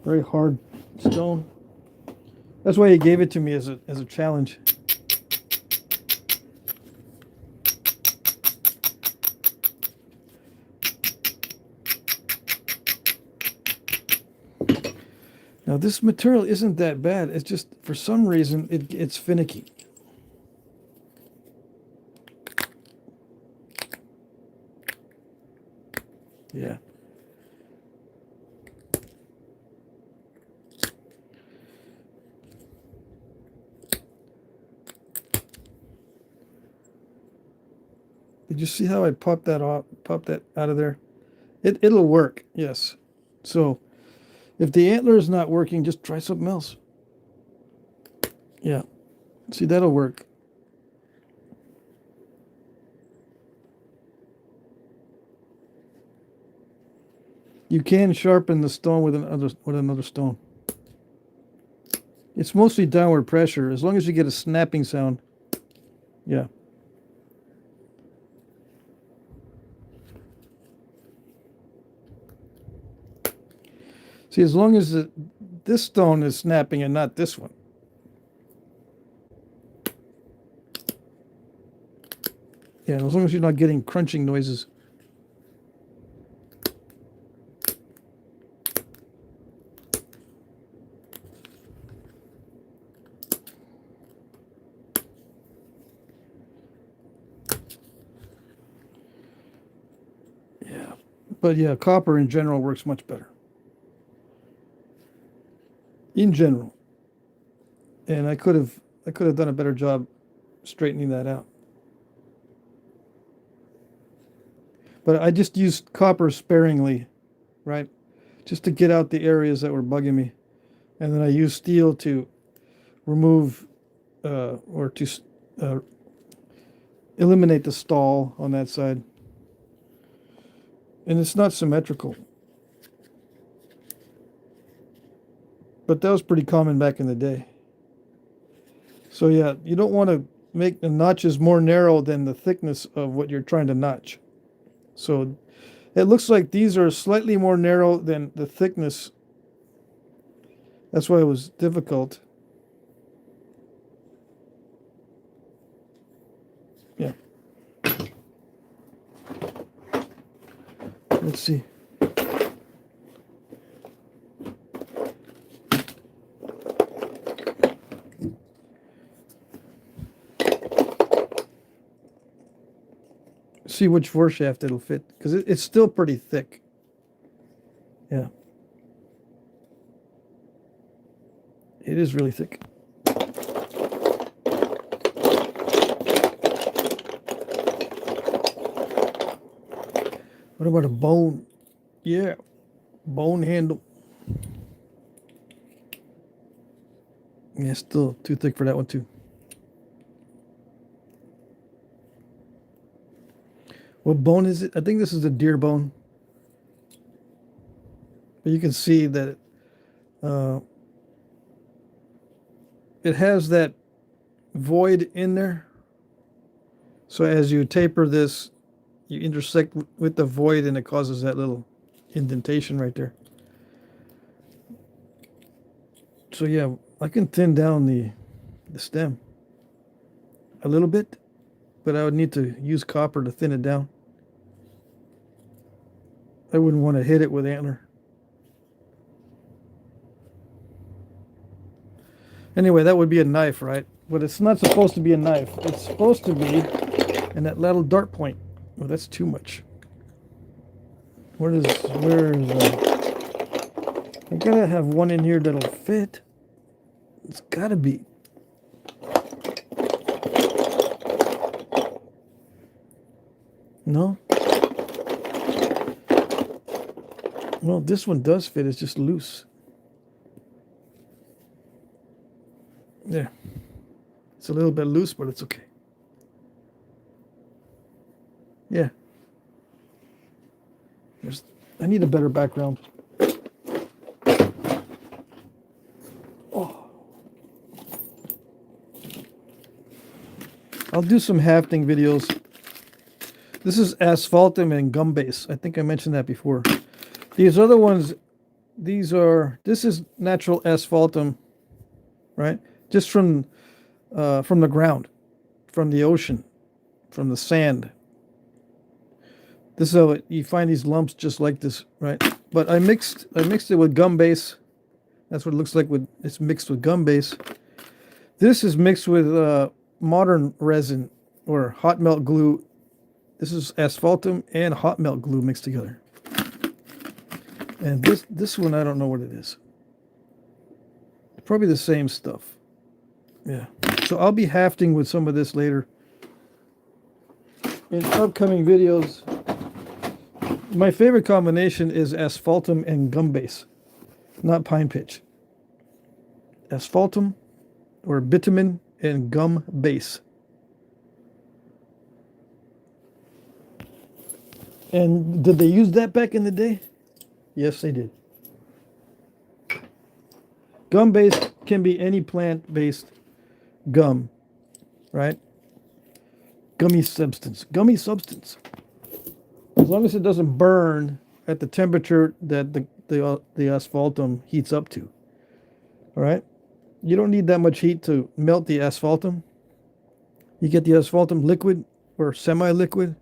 Very hard stone. That's why he gave it to me as a challenge. Now this material isn't that bad. It's just for some reason it's finicky. Yeah. Did you see how I popped that off? Popped that out of there? It'll work. Yes. So if the Antler is not working, just try something else. Yeah. See, that'll work. You can sharpen the stone with another stone. It's mostly downward pressure. As long as you get a snapping sound. Yeah. See, as long as this stone is snapping and not this one. Yeah, as long as you're not getting crunching noises. Yeah, but yeah, copper in general works much better. In general. And I could have done a better job straightening that out. But I just used copper sparingly, right? Just to get out the areas that were bugging me. And then I used steel to remove or to eliminate the stall on that side. And it's not symmetrical. But that was pretty common back in the day. So yeah, you don't want to make the notches more narrow than the thickness of what you're trying to notch. So it looks like these are slightly more narrow than the thickness. That's why it was difficult. Yeah. Let's see. See which foreshaft it'll fit, because it's still pretty thick. Yeah. It is really thick. What about a bone? Yeah, bone handle. Yeah, still too thick for that one too. What bone is it? I think this is a deer bone. But you can see that it has that void in there. So as you taper this, you intersect with the void and it causes that little indentation right there. So yeah, I can thin down the stem a little bit, but I would need to use copper to thin it down. I wouldn't want to hit it with antler. Anyway, that would be a knife, right? But it's not supposed to be a knife. It's supposed to be in that little dart point. Oh, that's too much. Where is I gotta have one in here that'll fit. It's gotta be. No? Well, this one does fit. It's just loose. There. It's a little bit loose, but it's okay. Yeah. I need a better background. Oh. I'll do some hafting videos. This is asphaltum and gum base. I think I mentioned that before. These other ones, this is natural asphaltum, right? Just from the ground, from the ocean, from the sand. This is how you find these lumps just like this, right? But I mixed it with gum base. That's what it looks like it's mixed with gum base. This is mixed with modern resin or hot melt glue. This is asphaltum and hot melt glue mixed together. And this one, I don't know what it is. Probably the same stuff. Yeah. So I'll be hafting with some of this later in upcoming videos. My favorite combination is asphaltum and gum base, not pine pitch. Asphaltum or bitumen and gum base. And did they use that back in the day? Yes, they did. Gum base can be any plant-based gum, right? Gummy substance. Gummy substance. As long as it doesn't burn at the temperature that the asphaltum heats up to. All right? You don't need that much heat to melt the asphaltum. You get the asphaltum liquid or semi-liquid,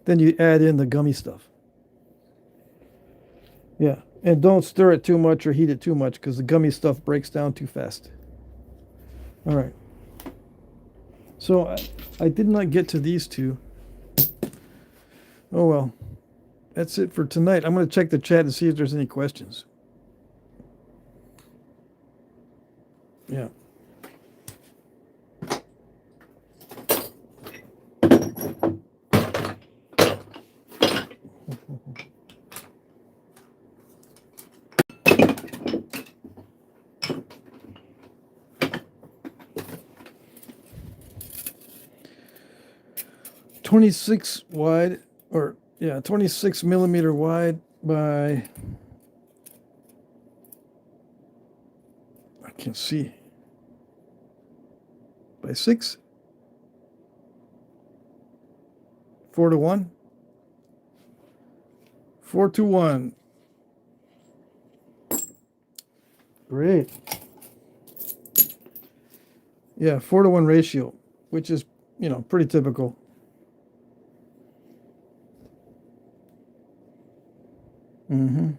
then you add in the gummy stuff. Yeah, and don't stir it too much or heat it too much because the gummy stuff breaks down too fast. All right. So I did not get to these two. Oh well. That's it for tonight. I'm going to check the chat and see if there's any questions. Yeah. .26 wide, or yeah, 26 millimeter wide by, I can't see, by 6, 4:1, 4:1. Great. Yeah, 4:1 ratio, which is, pretty typical. Mm-hmm.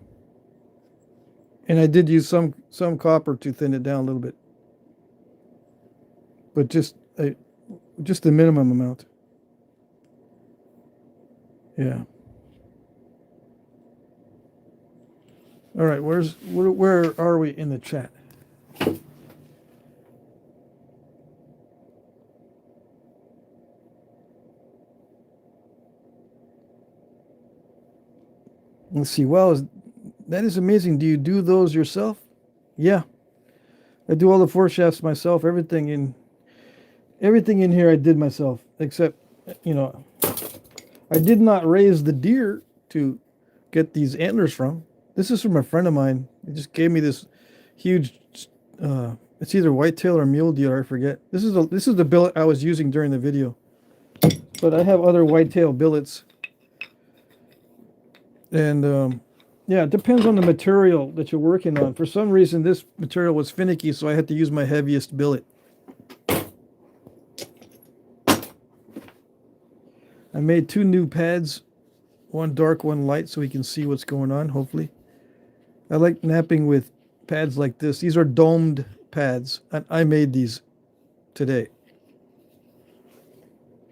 And I did use some copper to thin it down a little bit, but just the minimum amount. Yeah. All right. Where are we in the chat? Let's see. Well, that is amazing. Do you do those yourself? Yeah, I do all the foreshafts myself. Everything in here I did myself, except I did not raise the deer to get these antlers from. This is from a friend of mine. He just gave me this huge It's either whitetail or mule deer, I forget. This is the billet I was using during the video. But I have other whitetail billets. And yeah, it depends on the material that you're working on. For some reason, this material was finicky, so I had to use my heaviest billet. I made 2 new pads, one dark, one light, so we can see what's going on, hopefully. I like knapping with pads like this. These are domed pads, and I made these today.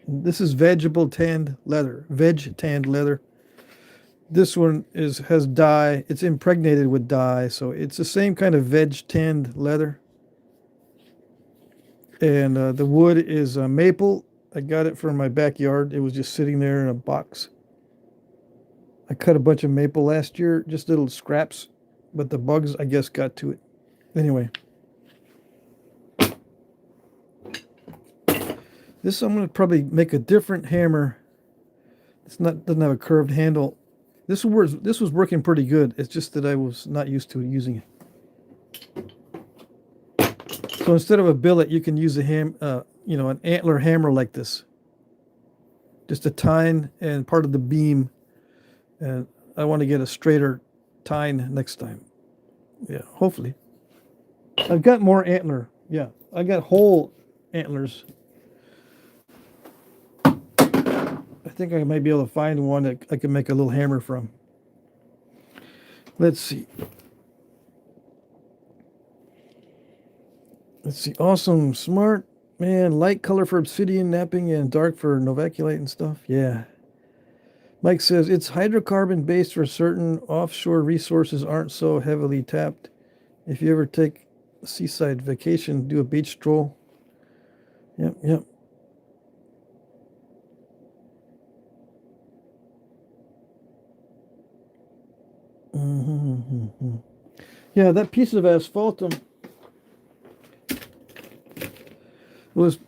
This is vegetable tanned leather, veg tanned leather. This one has dye. It's impregnated with dye, so it's the same kind of veg tanned leather. And the wood is maple. I got it from my backyard. It was just sitting there in a box. I cut a bunch of maple last year, just little scraps, but the bugs, I guess, got to it. Anyway. This I'm going to probably make a different hammer. Doesn't have a curved handle. This was working pretty good. It's just that I was not used to using it. So instead of a billet, you can use an Antler hammer like this. Just a tine and part of the beam. And I want to get a straighter tine next time. Yeah, hopefully. I've got more antler. Yeah, I got whole antlers. I think I might be able to find one that I can make a little hammer from. Let's see. Awesome, smart, man. Light color for obsidian knapping and dark for novaculite and stuff. Yeah. Mike says it's hydrocarbon based for certain offshore resources aren't so heavily tapped. If you ever take a seaside vacation, do a beach stroll. Yep. Yeah, that piece of asphaltum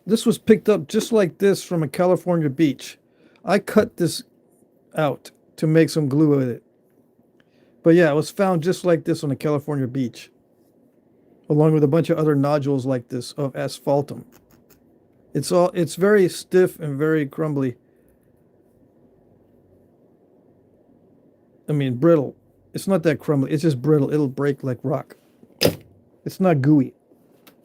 this was picked up just like this from a California beach. I cut this out to make some glue with it. But yeah, it was found just like this on a California beach, along with a bunch of other nodules like this of asphaltum. It's very stiff and very crumbly. I mean, brittle. It's not that crumbly. It's just brittle. It'll break like rock. It's not gooey.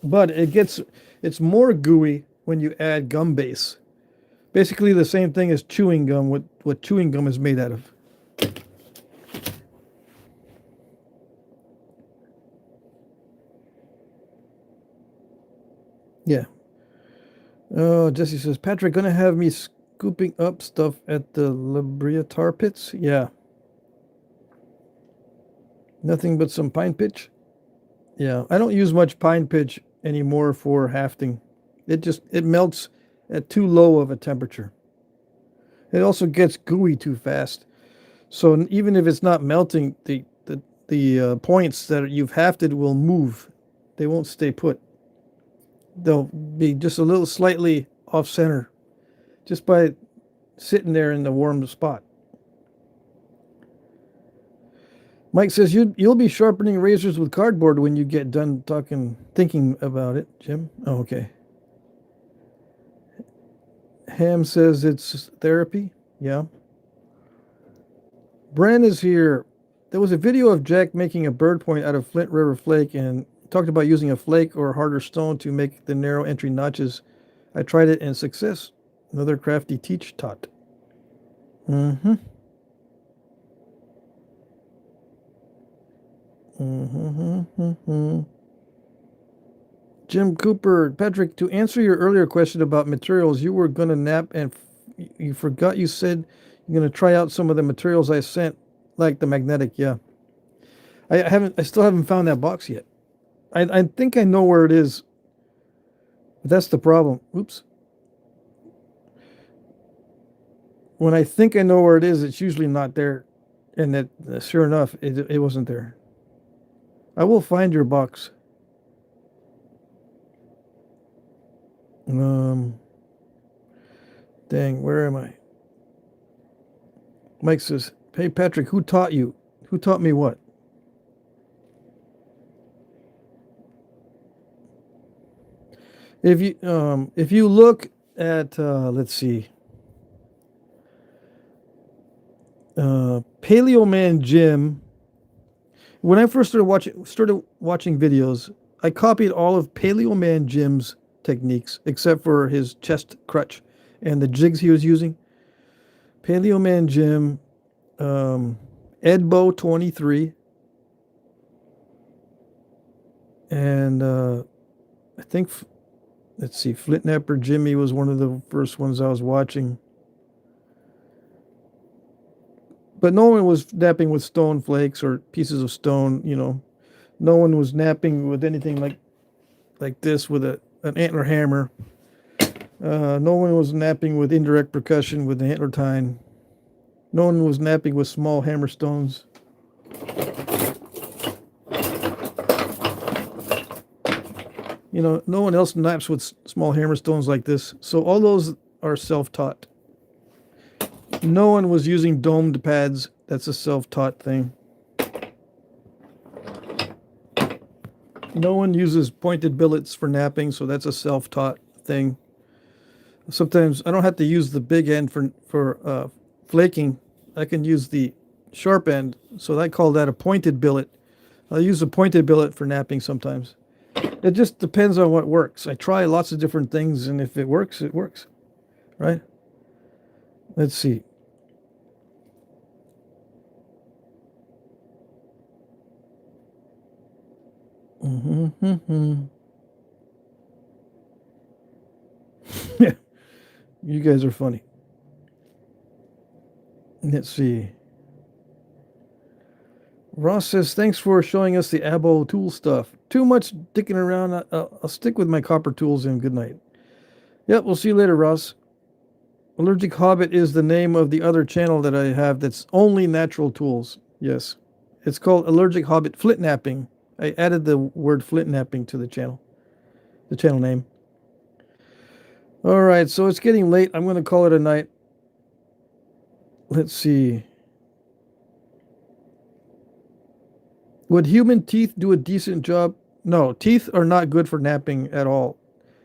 But it's more gooey when you add gum base. Basically the same thing as chewing gum, what chewing gum is made out of. Yeah. Oh, Jesse says, Patrick, gonna have me scooping up stuff at the La Brea tar pits? Yeah. Nothing but some pine pitch? Yeah, I don't use much pine pitch anymore for hafting. It melts at too low of a temperature. It also gets gooey too fast. So even if it's not melting, the points that you've hafted will move. They won't stay put. They'll be just a little slightly off center just by sitting there in the warm spot. Mike says you'll be sharpening razors with cardboard when you get done thinking about it, Jim. Oh, okay. Ham says it's therapy. Yeah. Bren is here. There was a video of Jack making a bird point out of Flint River flake and talked about using a flake or a harder stone to make the narrow entry notches. I tried it and success. Another crafty taught. Jim Cooper, Patrick, to answer your earlier question about materials, you were going to nap and you forgot you said you're going to try out some of the materials I sent, like the magnetic. Yeah. I still haven't found that box yet. I think I know where it is. But that's the problem. Oops. When I think I know where it is, it's usually not there. And that, sure enough, it wasn't there. I will find your box. Dang, where am I? Mike says, hey, Patrick, who taught you? Who taught me what? If you look at let's see, Paleo Man Jim. When I first started watching videos, I copied all of Paleo Man Jim's techniques except for his chest crutch and the jigs he was using. Paleo Man Jim, Edbo 23, and I think let's see, Flintknapper Jimmy was one of the first ones I was watching. But no one was napping with stone flakes or pieces of stone, you know. No one was napping with anything like this with an antler hammer. No one was napping with indirect percussion with an antler tine. No one was napping with small hammer stones. You know, no one else naps with small hammer stones like this. So all those are self-taught. No one was using domed pads. That's a self-taught thing. No one uses pointed billets for napping, so that's a self-taught thing. Sometimes I don't have to use the big end for flaking. I can use the sharp end, so I call that a pointed billet. I'll use a pointed billet for napping sometimes. It just depends on what works. I try lots of different things, and if it works, it works. Right? Let's see. Yeah, you guys are funny. Let's see. Ross says, thanks for showing us the Abo tool stuff. Too much dicking around. I'll stick with my copper tools and good night. Yep, we'll see you later, Ross. Allergic Hobbit is the name of the other channel that I have that's only natural tools. Yes. It's called Allergic Hobbit Flintknapping. I added the word Flintknapping to the channel name. All right, so it's getting late. I'm going to call it a night. Let's see. Would human teeth do a decent job? No, teeth are not good for napping at all.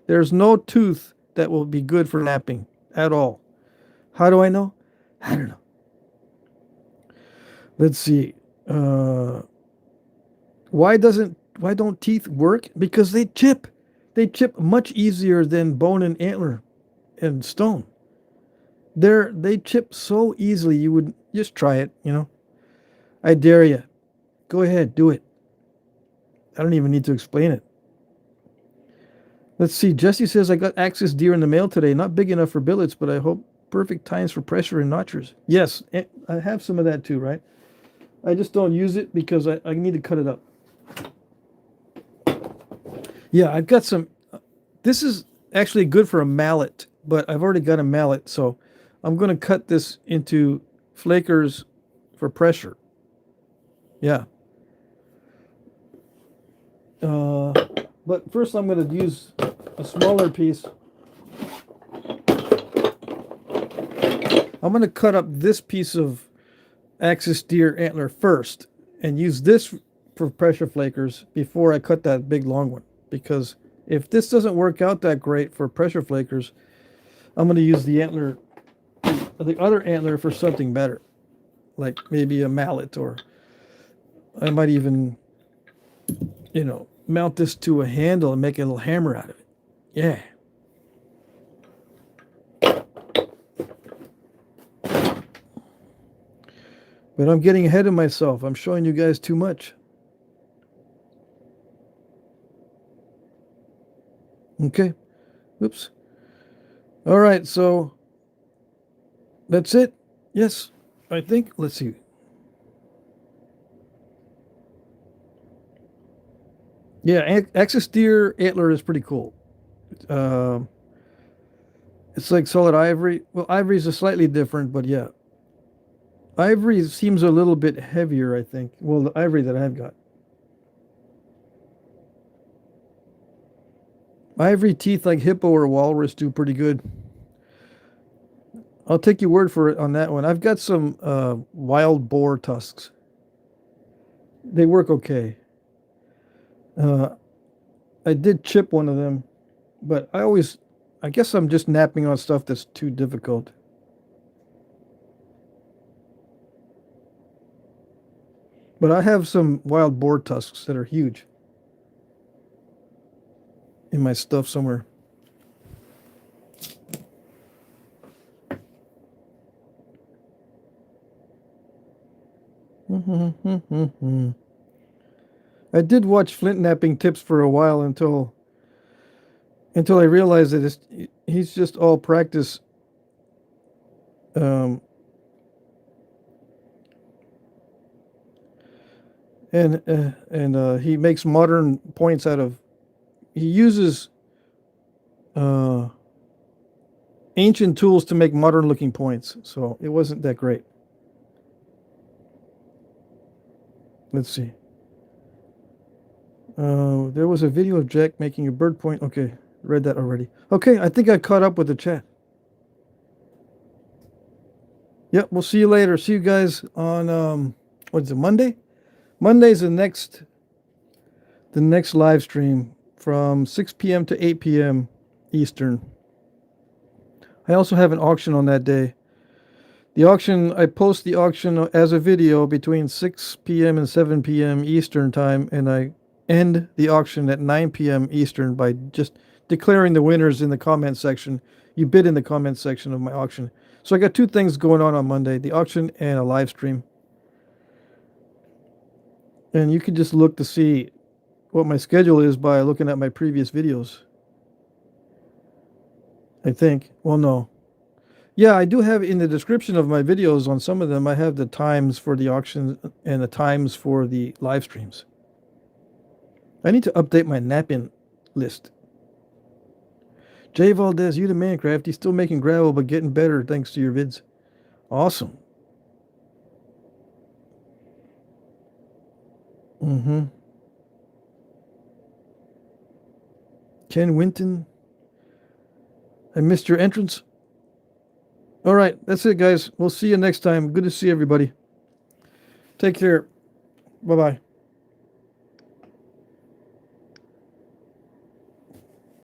There's no tooth that will be good for napping at all. How do I know? I don't know. Let's see. Why don't teeth work? Because they chip. They chip much easier than bone and antler and stone. They chip so easily. You would just try it, you know. I dare you. Go ahead, do it. I don't even need to explain it. Let's see. Jesse says, I got Axis deer in the mail today. Not big enough for billets, but I hope perfect times for pressure and notchers. Yes, I have some of that too, right? I just don't use it because I need to cut it up. Yeah, I've got some. This is actually good for a mallet, but I've already got a mallet, so I'm going to cut this into flakers for pressure. Yeah. But first I'm going to use a smaller piece. I'm going to cut up this piece of Axis deer antler first and use this for pressure flakers before I cut that big long one. Because if this doesn't work out that great for pressure flakers, I'm going to use the other antler for something better. Like maybe a mallet, or I might even, you know, mount this to a handle and make a little hammer out of it. Yeah. But I'm getting ahead of myself. I'm showing you guys too much. Okay. Oops. All right, so that's it. Yes, I think. Let's see. Yeah, Axis deer antler is pretty cool. It's like solid ivory. Well, ivory is a slightly different, but yeah. Ivory seems a little bit heavier, I think. Well, the ivory that I've got. Ivory teeth like hippo or walrus do pretty good. I'll take your word for it on that one. I've got some wild boar tusks. They work okay. I did chip one of them But I guess I'm just napping on stuff that's too difficult. But I have some wild boar tusks that are huge in my stuff somewhere. I did watch Flintknapping tips for a while until I realized that he's just all practice. Um, and he makes modern points out of. He uses ancient tools to make modern looking points, so it wasn't that great. Let's see. There was a video of Jack making a bird point. Okay, read that already. Okay, I think I caught up with the chat. Yep, we'll see you later. See you guys on what is it, Monday? Monday's the next live stream from 6 p.m. to 8 p.m. Eastern. I also have an auction on that day. The auction, I post the auction as a video between 6 p.m. and 7 p.m. Eastern time, and I end the auction at 9 p.m. Eastern by just declaring the winners in the comment section. You bid in the comment section of my auction. So I got two things going on Monday, the auction and a live stream. And you can just look to see what my schedule is by looking at my previous videos. I think. Well, no. Yeah, I do have in the description of my videos on some of them, I have the times for the auction and the times for the live streams. I need to update my napping list. Jay Valdez, you the man, Crafty. Still making gravel, but getting better thanks to your vids. Awesome. Ken Winton. I missed your entrance. All right, that's it, guys. We'll see you next time. Good to see everybody. Take care. Bye-bye.